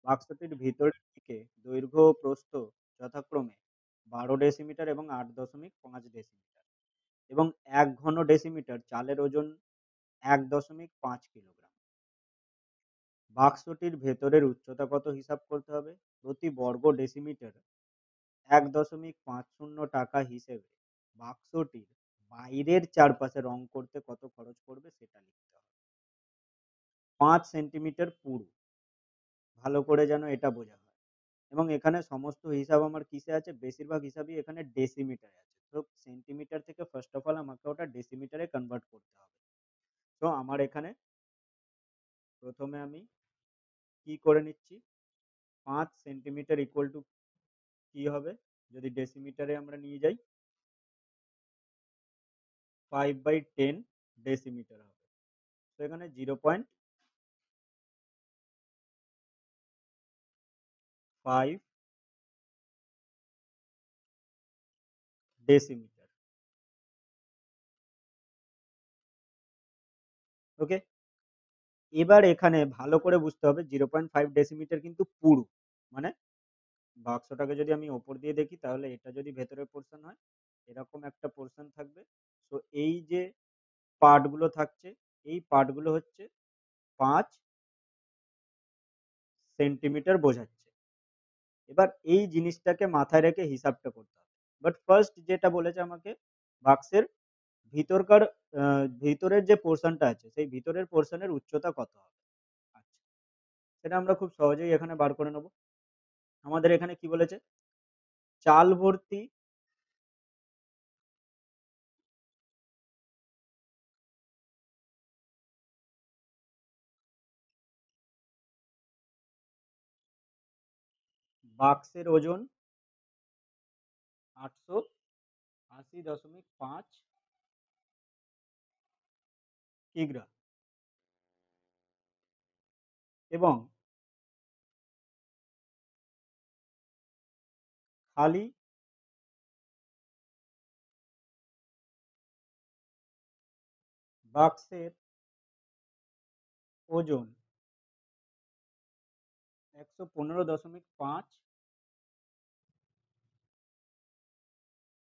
বাক্সটির ভিতরের দিকে দৈর্ঘ্য ও প্রস্থ যথাক্রমে 12 ডেসিমিটার এবং 8.5 ডেসিমিটার, এবং 1 ঘন ডেসিমিটার চালের ওজন 1.5 কিলোগ্রাম। বাক্সটির ভেতরের উচ্চতা কত হিসাব করতে হবে। প্রতি বর্গ ডেসিমিটার 1.50 টাকা হিসেবে বাক্সটির বাইরের চারপাশে রং করতে কত খরচ পড়বে সেটা লিখতে হবে। 5 সেন্টিমিটার পুরু, ভালো করে যেন এটা বোঝা হয়। এবং এখানে সমস্ত হিসাব আমার কিসে আছে, বেশিরভাগ হিসাবই এখানে ডেসিমিটারে আছে। তো সেন্টিমিটার থেকে ফার্স্ট অফ অল আমাকে ওটা ডেসিমিটারে কনভার্ট করতে হবে। তো আমার এখানে প্রথমে আমি কি করে নিচ্ছি, 5 সেন্টিমিটার ইকুয়াল টু কি হবে, যদি ডেসিমিটারে আমরা নিয়ে যাই 5/10 ডেসিমিটার হবে। তো এখানে 0.5 ডেসিমিটার। ওকে, এবার এখানে ভালো করে বুঝতে হবে 0.5 ডেসিমিটার কিন্তু পুরু, মানে বাক্সটাকে যদি আমি ওপর দিয়ে দেখি তাহলে এটা যদি ভেতরের পোর্শন হয় এরকম একটা পোর্শন থাকবে। তো এই যে পার্টগুলো থাকছে এই পার্টগুলো হচ্ছে 5 সেন্টিমিটার বোঝাচ্ছে। এবার এই জিনিসটাকে মাথায় রেখে হিসাবটা করতে হবে। বাট ফার্স্ট যেটা বলেছে আমাকে, বাক্সের ভিতরকার ভিতরের যে পোর্শনটা আছে সেই ভিতরের পোর্শনের উচ্চতা কত হবে। আচ্ছা, সেটা আমরা খুব সহজেই এখানে বার করে নেব। আমাদের এখানে কি বলেছে, চাল ভর্তি বাক্সের ওজন 880.5 কিগ্রা, এবং খালি বাক্সের ওজন 115.5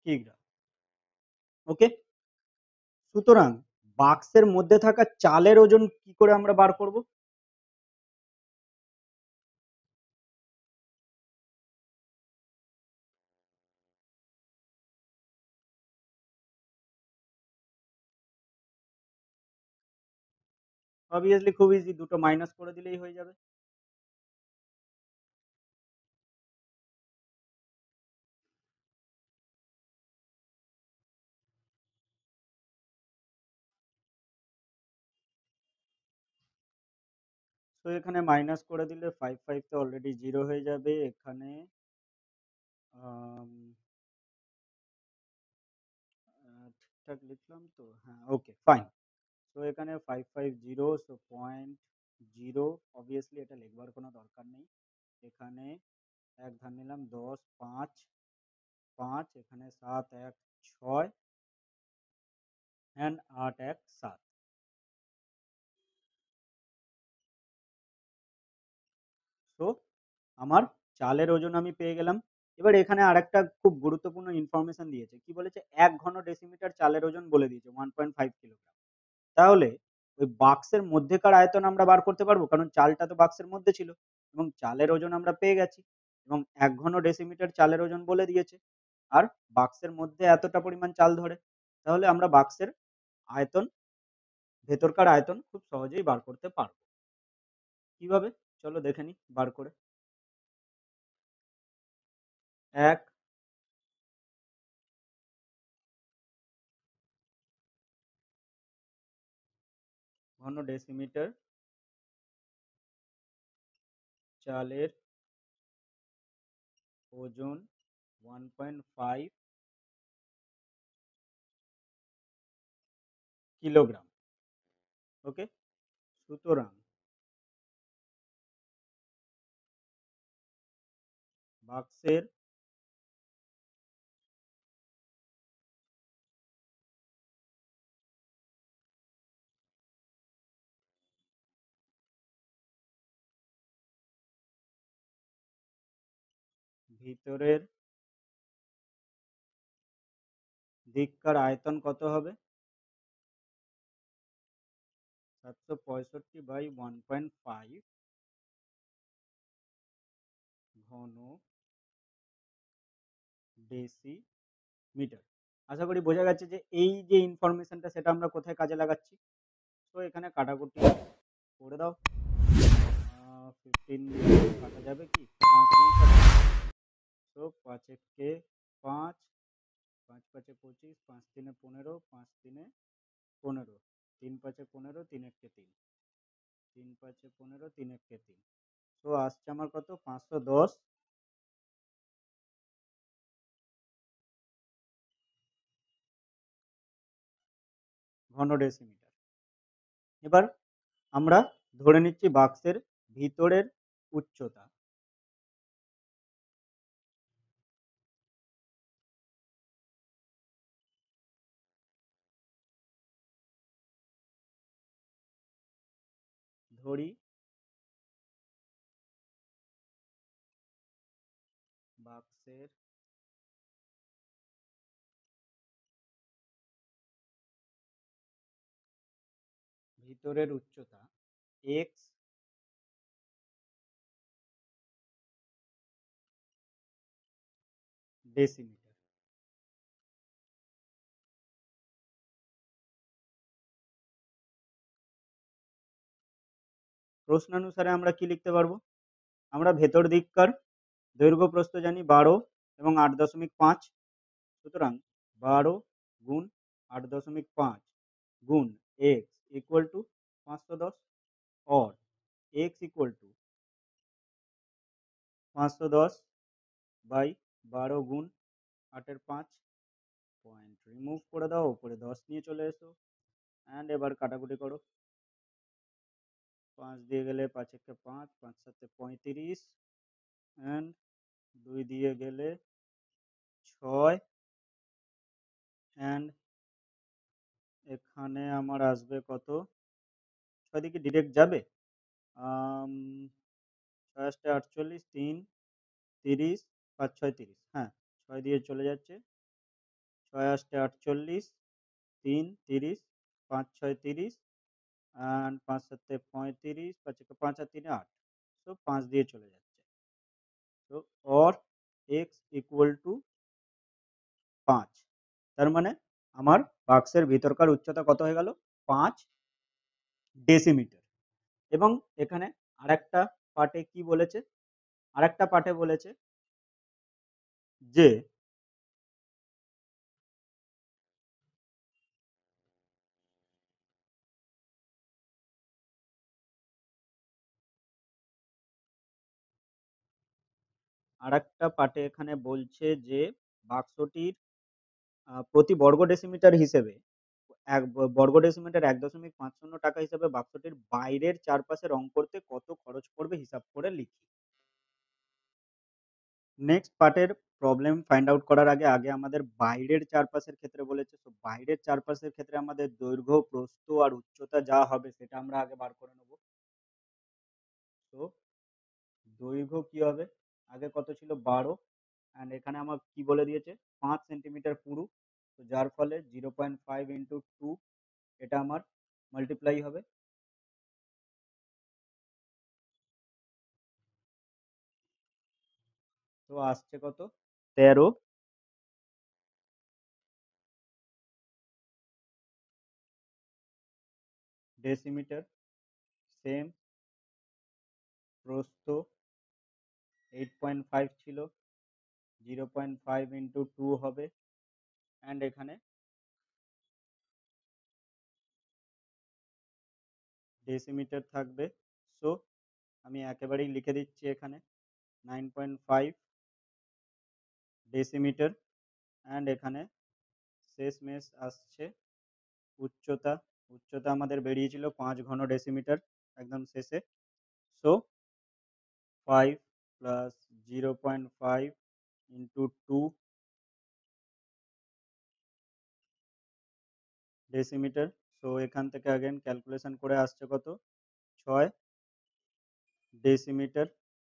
কিগ্রা। ওকে, সুতরাং বাক্সের মধ্যে থাকা চালের ওজন কি করে আমরা বার করব। অবভিয়াসলি খুব ইজি, দুটো মাইনাস করে দিলেই হয়ে যাবে। তো এখানে মাইনাস করে দিলে 5 তো অলরেডি 0 হয়ে যাবে এখানে। ঠিকঠাক লিখলাম তো? হ্যাঁ, ওকে ফাইন। তো এখানে 550, সো 0.0, অবভিয়াসলি এটা লিখবার কোনো দরকার নেই। এখানে এক ধার নিলাম 10, 5, 5, এখানে 7, 1, 6 অ্যান্ড 8, 1, 7। সো আমার চালের ওজন আমি পেয়ে গেলাম। এবার এখানে আরেকটা খুব গুরুত্বপূর্ণ ইনফরমেশন দিয়েছে। কি বলেছে? 1 ঘন ডেসিমিটার চালের ওজন বলে দিয়েছে 1.5 কিলোগ্রাম। তাহলে ওই বাক্সের মধ্যেকার আয়তন আমরা বার করতে পারবো, কারণ চালটা তো বাক্সের মধ্যে ছিল এবং চালের ওজন আমরা পেয়ে গেছি এবং 1 ঘন ডেসিমিটার চালের ওজন বলে দিয়েছে। আর বাক্সের মধ্যে এতটা পরিমাণ চাল ধরে। তাহলে আমরা বাক্সের আয়তন, ভেতরকার আয়তন খুব সহজেই বার করতে পারবো। কিভাবে? চলো দেখে নিই বার করে। 1 ঘন ডেসিমিটার চালের ওজন 1.5 কিলোগ্রাম। ওকে, সুতরাং বাক্সের ভিতরের দিককার আয়তন কত হবে? 765/1.5 ঘন ডেসিমিটার। আশা করি বোঝা গেছে যে এই যে ইনফরমেশনটা সেটা আমরা কোথায় কাজে লাগাচ্ছি। তো এখানে কাটাকুটি করে দাও। 15 দিয়ে কাটা যাবে কি? 5 দিয়ে কাটা যাবে। তো 5 একে 5, 5 5 এ 25, 5 3 এ 15, 5 3 এ 15, 3 5 এ 15, 3 একে 3, 3 5 এ 15, 3 একে 3। তো আসছে আমার কত? 510 ঘন ডেসিমিটার। এবার আমরা ধরে নিচ্ছি বাক্সের ভিতরের উচ্চতা। ধরি বাক্সের ভিতরের উচ্চতা x ডেসিমিটার। প্রশ্নানুসারে আমরা কি লিখতে পারবো? আমরা ভেতর দিককার দৈর্ঘ্য প্রস্থ জানি 12 এবং 8.5। সুতরাং 12 গুণ 8.5 গুণ x ইকুয়াল টু 510, और x ইকুয়াল টু 510 বাই 12 গুণ 8 এর 5। পয়েন্ট রিমুভ করে দাও, উপরে 10 নিয়ে চলে এসো অ্যান্ড এবার কাটাকুটি করো। 5 দিয়ে গেলে 5 একে 5, 5 7 35 অ্যান্ড 2 দিয়ে গেলে 6 অ্যান্ড এখানে আমার আসবে কত? 6 দিকে ডিরেক্ট যাবে? 6 আষ্টে 48, 3 30, 5 6 30। হ্যাঁ, 6 দিয়ে চলে যাচ্ছে। 6 আষ্টে 48, 3 30, 5 6 30 অ্যান্ড 5 7 35, 5 একে 5 আর 3 8। তো 5 দিয়ে চলে যাচ্ছে। তো और x ইকুয়াল টু 5। তার মানে আমার বাক্সের ভিতরকার উচ্চতা কত হয়ে গেল? 5 ডেসিমিটার। এবং এখানে আরেকটা পার্টে কি বলেছে? আরেকটা পার্টে বলেছে যে আরেকটা পার্টে এখানে বলছে যে বাক্সটির প্রতি বর্গ ডেসিমিটার হিসেবে বর্গ ডেসিমিটার ১.৫০ টাকা হিসেবে বাক্সটির বাইরের চারপাশে রং করতে কত খরচ পড়বে হিসাব করে লিখি। নেক্সট পার্টের প্রবলেম ফাইন্ড আউট করার আগে আগে আমাদের বাইরের চারপাশের ক্ষেত্রে বলেছে, তো বাইরের চারপাশের ক্ষেত্রে আমাদের দৈর্ঘ্য, প্রস্থ আর উচ্চতা যা হবে সেটা আমরা আগে বার করে নেব। তো দৈর্ঘ্য কি হবে, আগে কত ছিল ১২, অ্যান্ড এখানে আমার কি বলে দিয়েছে 5 সেন্টিমিটার পুরু, তো যার ফলে 0.5 ইন্টু 2 এটা আমার মাল্টিপ্লাই হবে। তো আসছে কত 13 ডেসিমিটার। সেম প্রস্থ 8.5 ছিল, 0.5 ইন্টু 2 হবে, অ্যান্ড এখানে ডেসিমিটার থাকবে। সো আমি একেবারেই লিখে দিচ্ছি এখানে 9.5 ডেসিমিটার, অ্যান্ড এখানে শেষমেশ আসছে উচ্চতা। উচ্চতা আমাদের বেরিয়েছিল 5 ঘন ডেসিমিটার একদম শেষে। So 5 plus 0.5 into 2 decimetre. So এখান থেকে আগেন ক্যালকুলেশন করে আসছে কত 6 ডেসিমিটার।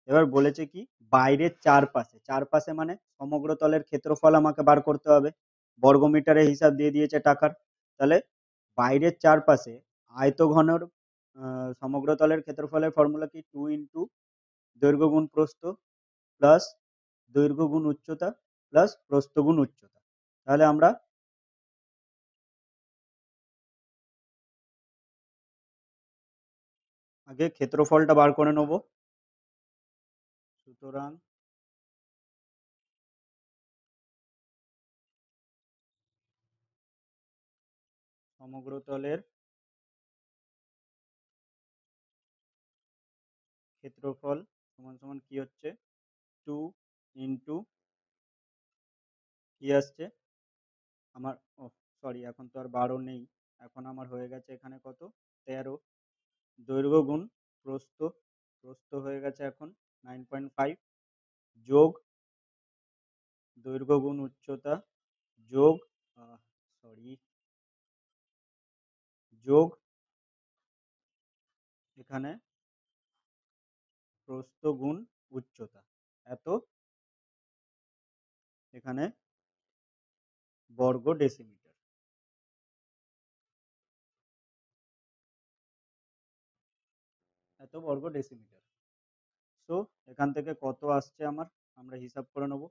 এবার বলেছে কি বাইরের চারপাশে, চারপাশে মানে সমগ্র তলের ক্ষেত্রফল আমাকে বার করতে হবে, বর্গমিটারে হিসাব দিয়ে দিয়েছে টাকার। তাহলে বাইরের চারপাশে আয়তঘনর সমগ্র তলের ক্ষেত্রফলের ফর্মুলা কি 2 ইন্টু দৈর্ঘ্য গুণ প্রস্থ প্লাস দৈর্ঘ্য গুণ উচ্চতা প্লাস প্রস্থ গুণ উচ্চতা। তাহলে আমরা আগে ক্ষেত্রফলটা বার করে নেব। সুতরাং সমগ্র তলের ক্ষেত্রফল সমান সমান কি হচ্ছে 2 ইন্টু কি আসছে আমার, ও সরি এখন তো আর 12 নেই, এখন আমার হয়ে গেছে এখানে কত 13, দৈর্ঘ্য গুণ প্রস্থ, প্রস্থ হয়ে গেছে এখন 9.5 যোগ দৈর্ঘ্য গুণ উচ্চতা যোগ সরি যোগ এখানে প্রস্থ গুণ উচ্চতা, এত এখানে বর্গ ডেসিমিটার। এত বর্গ ডেসিমিটার। সো এখান থেকে কত আসছে আমার আমরা হিসাব করে নেব।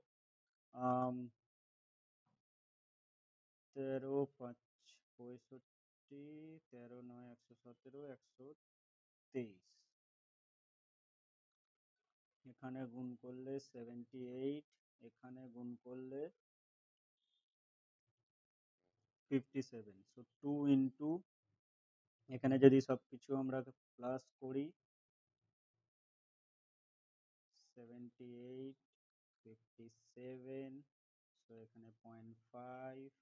13 5 65, 13 9 117 123, এখানে গুণ করলে 78, এখানে গুণ করলে 57। সো 2 ইন্টু এখানে যদি সবকিছু আমরা প্লাস করি 78 57, সো এখানে 0.5,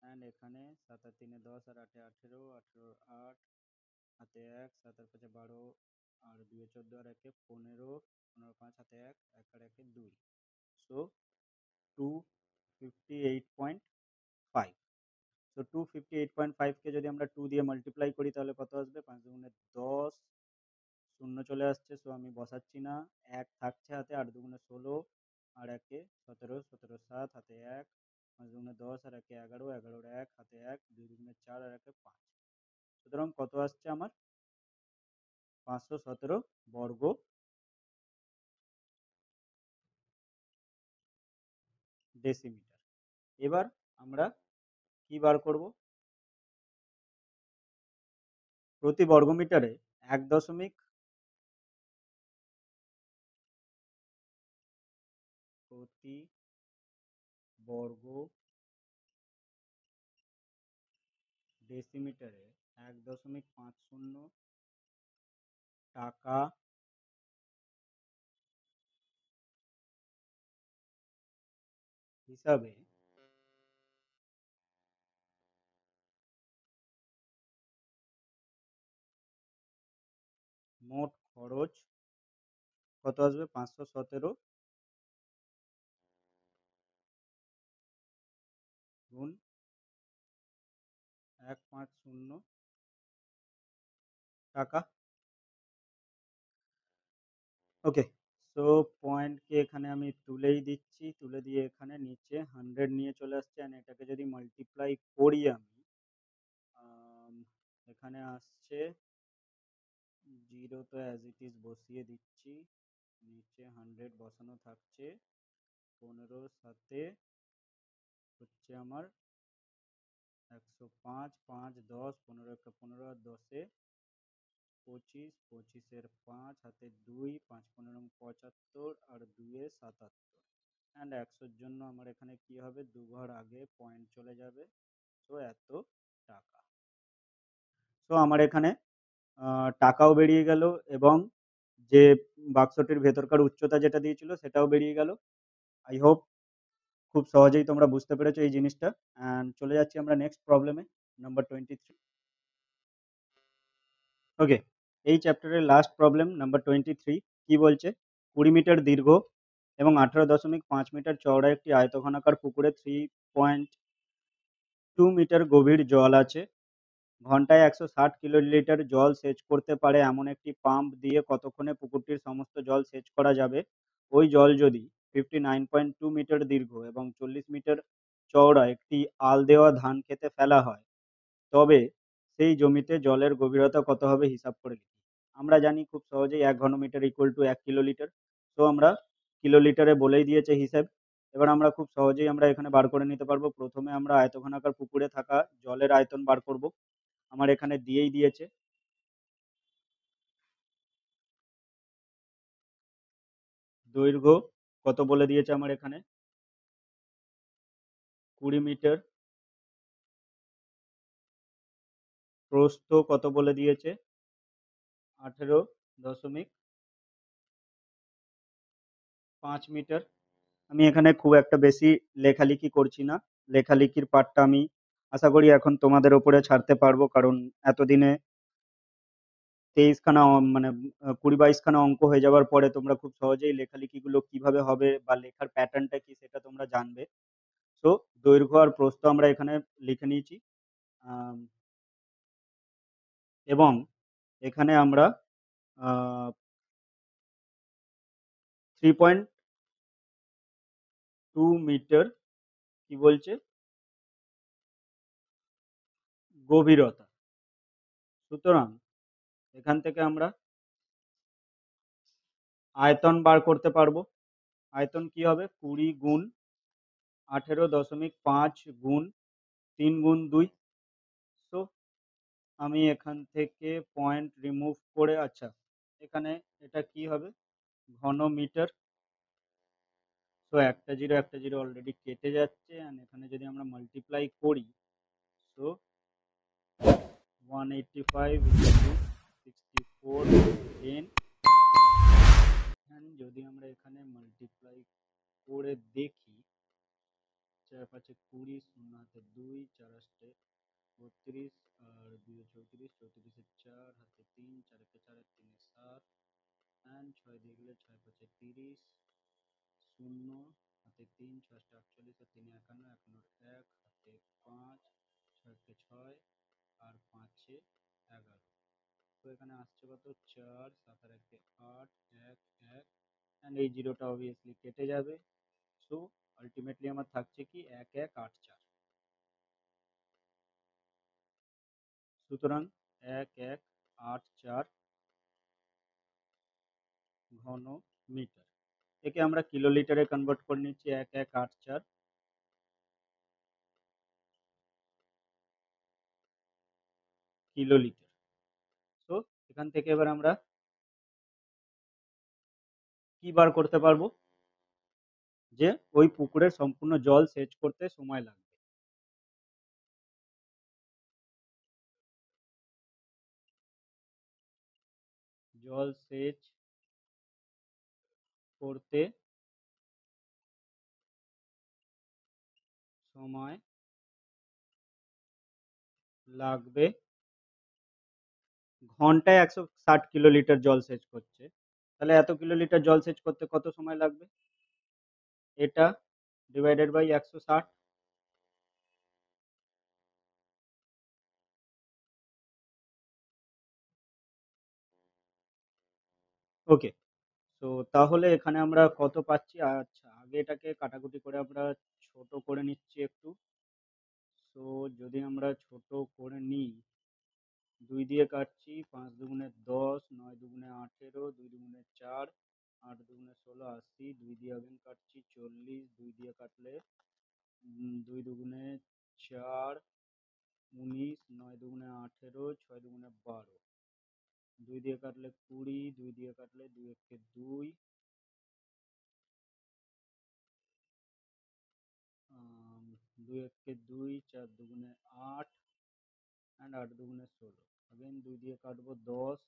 অ্যান্ড এখানে 7 আর 3 10 আর 8 18, 18 8 হাতে 1, 7 আর 5 12 আর 2 14 আর 1 15, 15 5 হাতে 1, 1 আর 1 2। সো 258.5। সো 258.5 কে যদি আমরা 2 দিয়ে মাল্টিপ্লাই করি তাহলে কত আসবে 5 দুগুণে 10, শূন্য চলে আসছে, সো আমি বসাচ্ছি না, 1 থাকছে হাতে, 8 দুগুণে 16 আর 1 17, 17 7 হাতে 1, 5 দুগুণে 10 আর 1 11, 11 1 হাতে 1, 2 দুগুণে 4 আর 1 5। সুতরাং কত আসছে আমার 517 বর্গ ডেসিমিটার। এবার আমরা কি বার করব, প্রতি বর্গমিটারে 1 দশমিক প্রতি বর্গ ডেসিমিটারে 1.50 টাকা হিসাবে মোট খরচ কত আসবে? 517 গুণ 150 টাকা। ওকে, সো পয়েন্টকে এখানে আমি তুলেই দিচ্ছি, তুলে দিয়ে এখানে নিচে 100 নিয়ে চলে আসছে। অ্যান্ড এটাকে যদি মাল্টিপ্লাই করি আমি, আম, এখানে আসছে 0, তো অ্যাজ ইট ইজ বসিয়ে দিচ্ছি, নিচে 100 বসানো থাকছে, 15 সাথে হচ্ছে আমার 105, 5, 10, 15 একটা 15 আর 10-এ 25, 25-এর 5 হাতে 2, 5 15 75 আর 2-এ 77। অ্যান্ড 100-র জন্য আমার এখানে কি হবে? 2 ঘর আগে পয়েন্ট চলে যাবে, তো এত টাকা। তো আমার এখানে টাকাও বেরিয়ে গেল, এবং যে বাক্সটির ভেতরকার উচ্চতা যেটা দিয়েছিল সেটাও বেরিয়ে গেল। আই হোপ খুব সহজেই তোমরা বুঝতে পেরেছো এই জিনিসটা। অ্যান্ড চলে যাচ্ছি আমরা নেক্সট প্রবলেমে, নাম্বার 23। ওকে, এই চ্যাপ্টারের লাস্ট প্রবলেম নাম্বার 23 কি বলছে? 20 মিটার দীর্ঘ এবং 18.5 মিটার চওড়া একটি আয়তঘনাকার পুকুরে 3.2 মিটার গভীর জল আছে। ঘন্টায় 160 কিলোলিটার জল সেচ করতে পারে এমন একটি পাম্প দিয়ে কতক্ষণে পুকুরটির সমস্ত জল সেচ করা যাবে? ওই জল যদি 59.2 মিটার দীর্ঘ এবং 40 মিটার চওড়া একটি আল দেওয়া ধান খেতে ফেলা হয়, তবে সেই জমিতে জলের গভীরতা কত হবে? হিসাব করে লিখি। আমরা জানি খুব সহজেই 1 ঘনমিটার ইকুয়াল টু 1 কিলোলিটার। তো আমরা কিলোলিটারে বলেই দিয়েছে হিসাব। এবার আমরা খুব সহজেই আমরা এখানে বার করে নিতে পারবো। প্রথমে আমরা আয়তঘনাকার পুকুরে থাকা জলের আয়তন বার করব। আমার এখানে দিয়েই দিয়েছে। দৈর্ঘ্য কত বলে দিয়েছে আমার এখানে? 20 মিটার। প্রস্থ কত বলে দিয়েছে? 18.5 মিটার। আমি এখানে খুব একটা বেশি লেখালেখি করছি না। লেখালেখির পার্টটা আমি আশা করি এখন তোমাদের ওপরে ছাড়তে পারবো, কারণ এতদিনে 23খানা মানে 20-22খানা অঙ্ক হয়ে যাওয়ার পরে তোমরা খুব সহজেই লেখালেখিগুলো কিভাবে হবে বা লেখার প্যাটার্নটা কি সেটা তোমরা জানবে। তো দৈর্ঘ্য আর প্রস্থ আমরা এখানে লিখে নিয়েছি। আম, এবং এখানে আমরা 3.2 মিটার কি বলছে? গভীরতা। সুতরাং এখান থেকে আমরা আয়তন বার করতে পারবো। আয়তন কি হবে? 20 গুণ 18.5 গুণ 3 গুণ 2। তো আমি এখান থেকে পয়েন্ট রিমুভ করে, আচ্ছা এখানে এটা কি হবে? ঘন মিটার। তো একটা জিরো অলরেডি কেটে যাচ্ছে, and এখানে যদি আমরা মাল্টিপ্লাই করি, তো 185 into 64 10। and যদি আমরা এখানে মাল্টিপ্লাই করে দেখি, 4 5 20, 0 হাতে 2, 4 8 32 আর 2 34, 34 4 হাতে 3, 4 4 3 7, and 6 দিয়ে গেলে 6 5 30, 0 হাতে 3, 6 48 আর 3 51, 51 1 হাতে 5, 6 6 আর 5 11। তো এখানে আসছে কত? 4 7 আর 1 8 1 1, এন্ড এই জিরোটা অবভিয়াসলি কেটে যাবে। সো আলটিমেটলি আমার থাকছে কি? 1184। সুতরাং 1184 ঘন মিটার। একে আমরা কিলোলিটারে কনভার্ট করে নিচ্ছি। 1184 কিলোলিটার। তো এখান থেকে এবার আমরা কি বার করতে পারবো? যে ওই পুকুরের সম্পূর্ণ জল সেচ করতে সময় লাগবে। জল সেচ করতে সময় লাগবে ঘন্টায় 160 কিলোলিটার জল সেচ করছে, তাহলে এত কিলোলিটার জল সেচ করতে কত সময় লাগবে? এটা ডিভাইডেড বাই 160। ওকে, তো তাহলে এখানে আমরা কত পাচ্ছি? আচ্ছা, আগে এটাকে কাটাকুটি করে আমরা ছোট করে নিচ্ছি একটু। তো যদি আমরা ছোট করে নিই, 2 দিয়ে কাটছি, 5 দুগুণে 10, 9 দুগুণে 18, 2 দুগুণে 4, 8 দুগুণে 16, 80, 2 দিয়ে আগে কাটছি 40, 2 দিয়ে কাটলে 2 দুগুণে 4, 19, 9 দুগুণে 18, 6 দুগুণে 12, 2 দিয়ে কাটলে 20, 2 দিয়ে কাটলে 2 একে 2, 2 একে 2, 4 দুগুণে 8, অ্যান্ড 8 দুগুণে 16। अगेन 2 দিয়ে কাটবো 10,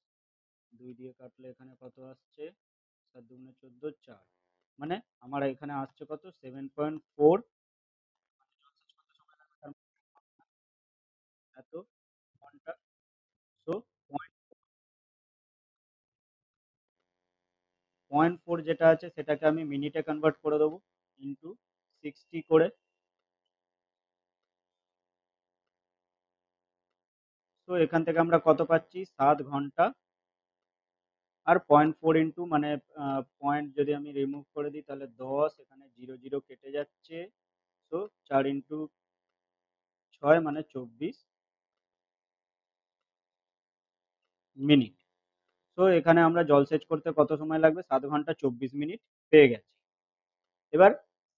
2 দিয়ে কাটলে এখানে কত আসছে? 7 দুগুণে 14, 4। মানে আমার এখানে আসছে কত? 7.4 এত ঘন্টা। সো পয়েন্ট ফোর যেটা আছে সেটাকে আমি মিনিটে কনভার্ট করে দেবো, ইন্টু 60 করে। তো এখান থেকে আমরা কত পাচ্ছি? 7 ঘন্টা। আর 0.4 ইন্টু মানে পয়েন্ট যদি আমি রিমুভ করে দিই তাহলে 10, এখানে 0 0 কেটে যাচ্ছে। তো 4 ইন্টু 6 মানে 24 মিনিট। তো এখানে আমরা জলসেচ করতে কত সময় লাগবে? 7 ঘন্টা 24 মিনিট পেয়ে গেছি। এবার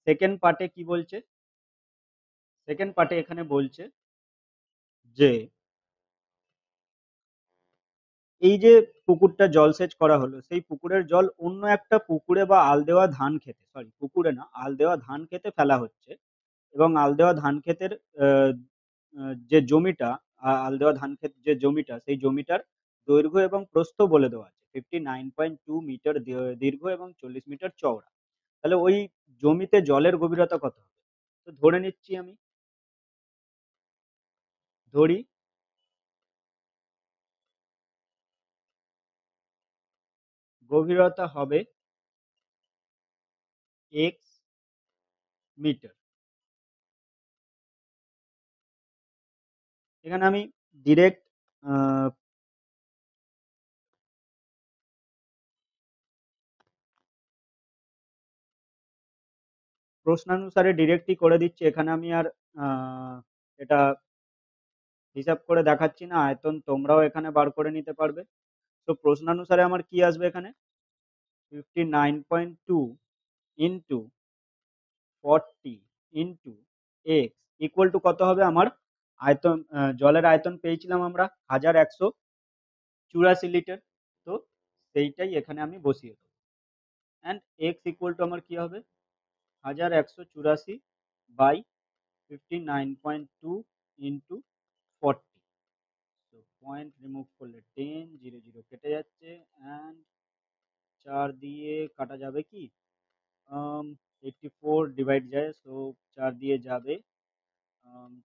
সেকেন্ড পার্টে কি বলছে? সেকেন্ড পার্টে এখানে বলছে যে এই যে পুকুরটা জলসেচ করা হলো, সেই পুকুরের জল অন্য একটা পুকুরে বা আল দেওয়া ধান খেতে, সরি পুকুরে না, আল দেওয়া ধান খেতে ফেলা হচ্ছে। এবং আল দেওয়া ধান ক্ষেতের যে জমিটা, আল দেওয়া ধান ক্ষেত যে জমিটা, সেই জমিটার দৈর্ঘ্য এবং প্রস্থ বলে দেওয়া আছে 59.2 মিটার দীর্ঘ এবং 40 মিটার চওড়া। তাহলে ওই জমিতে জলের গভীরতা কত হবে? তো ধরে নিচ্ছি আমি, ধরি গভীরতা হবে এক্স মিটার। এখানে আমি ডিরেক্ট প্রশ্নানুসারে ডিরেক্টই করে দিচ্ছি। এখানে আমি আর এটা হিসাব করে দেখাচ্ছি না, আয়তন তোমরাও এখানে বার করে নিতে পারবে। তো প্রশ্নানুসারে আমার কি আসবে এখানে? 59.2 into 40 into x equal to কত হবে আমার? আয়তন, জলের আয়তন পেয়েছিলাম আমরা 1184 লিটার। তো সেইটাই এখানে আমি বসিয়ে দেবো। অ্যান্ড এক্স ইকুয়াল টু আমার কি হবে? 1184 বাই 59.2 ইন্টু 40। তো পয়েন্ট রিমুভ করলে 10, 0 0 কেটে যাচ্ছে। অ্যান্ড 4 দিয়ে কাটা যাবে কি? 84 ডিভাইড যায়, সো 4 দিয়ে যাবে।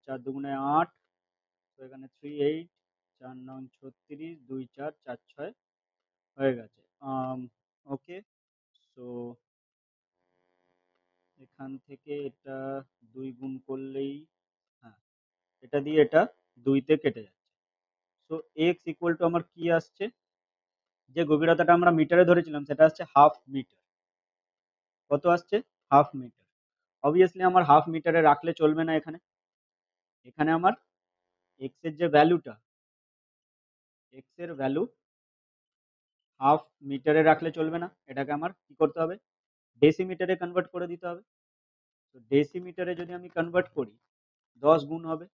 4 দুগুণে 8, তো এখানে 38, 4 নং 36, 2 4, 4 6 হয়ে গেছে। ওকে, সো এখান থেকে এটা 2 গুণ করলেই, হ্যাঁ, এটা দিয়ে এটা 2 তে কেটে যাচ্ছে। সো এক্স ইকুয়াল টু আমার কি আসছে? যে গভীরতাটা আমরা মিটারে ধরেছিলাম সেটা আসছে হাফ মিটার। কত আসছে? Half metre. অবভিয়াসলি আমার হাফ মিটারে রাখলে চলবে না। এখানে এখানে আমার এক্স এর যে ভ্যালুটা, এক্স এর ভ্যালু হাফ মিটারে রাখলে চলবে না, এটাকে আমার কি করতে হবে? ডেসিমিটারে কনভার্ট করে দিতে হবে। তো ডেসিমিটারে যদি আমি কনভার্ট করি, 10 গুণ হবে।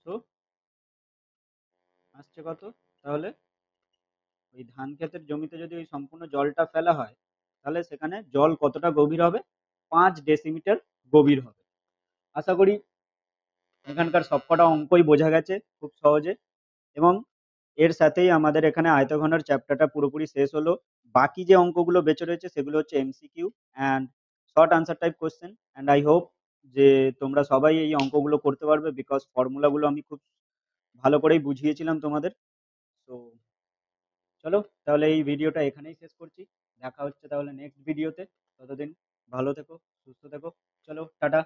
তো আসছে কত? তাহলে ওই ধান ক্ষেতের জমিতে যদি ওই সম্পূর্ণ জলটা ফেলা হয়, তাহলে সেখানে জল কতটা গভীর হবে? 5 ডেসিমিটার গভীর হবে। আশা করি এখানকার সবকটা অঙ্কই বোঝা গেছে খুব সহজে। এবং এর সাথেই আমাদের এখানে আয়তঘনের চ্যাপ্টারটা পুরোপুরি শেষ হলো। বাকি যে অঙ্কগুলো বেঁচে রয়েছে সেগুলো হচ্ছে MCQ and short answer type question, and I hope যে তোমরা সবাই এই অঙ্কগুলো করতে পারবে, বিকজ ফর্মুলাগুলো আমি খুব ভালো করেই বুঝিয়েছিলাম তোমাদের। তো চলো তাহলে এই ভিডিওটা এখানেই শেষ করছি। দেখা হচ্ছে তাহলে নেক্সট ভিডিওতে। ততদিন ভালো থেকো, সুস্থ থেকো। চলো টাটা।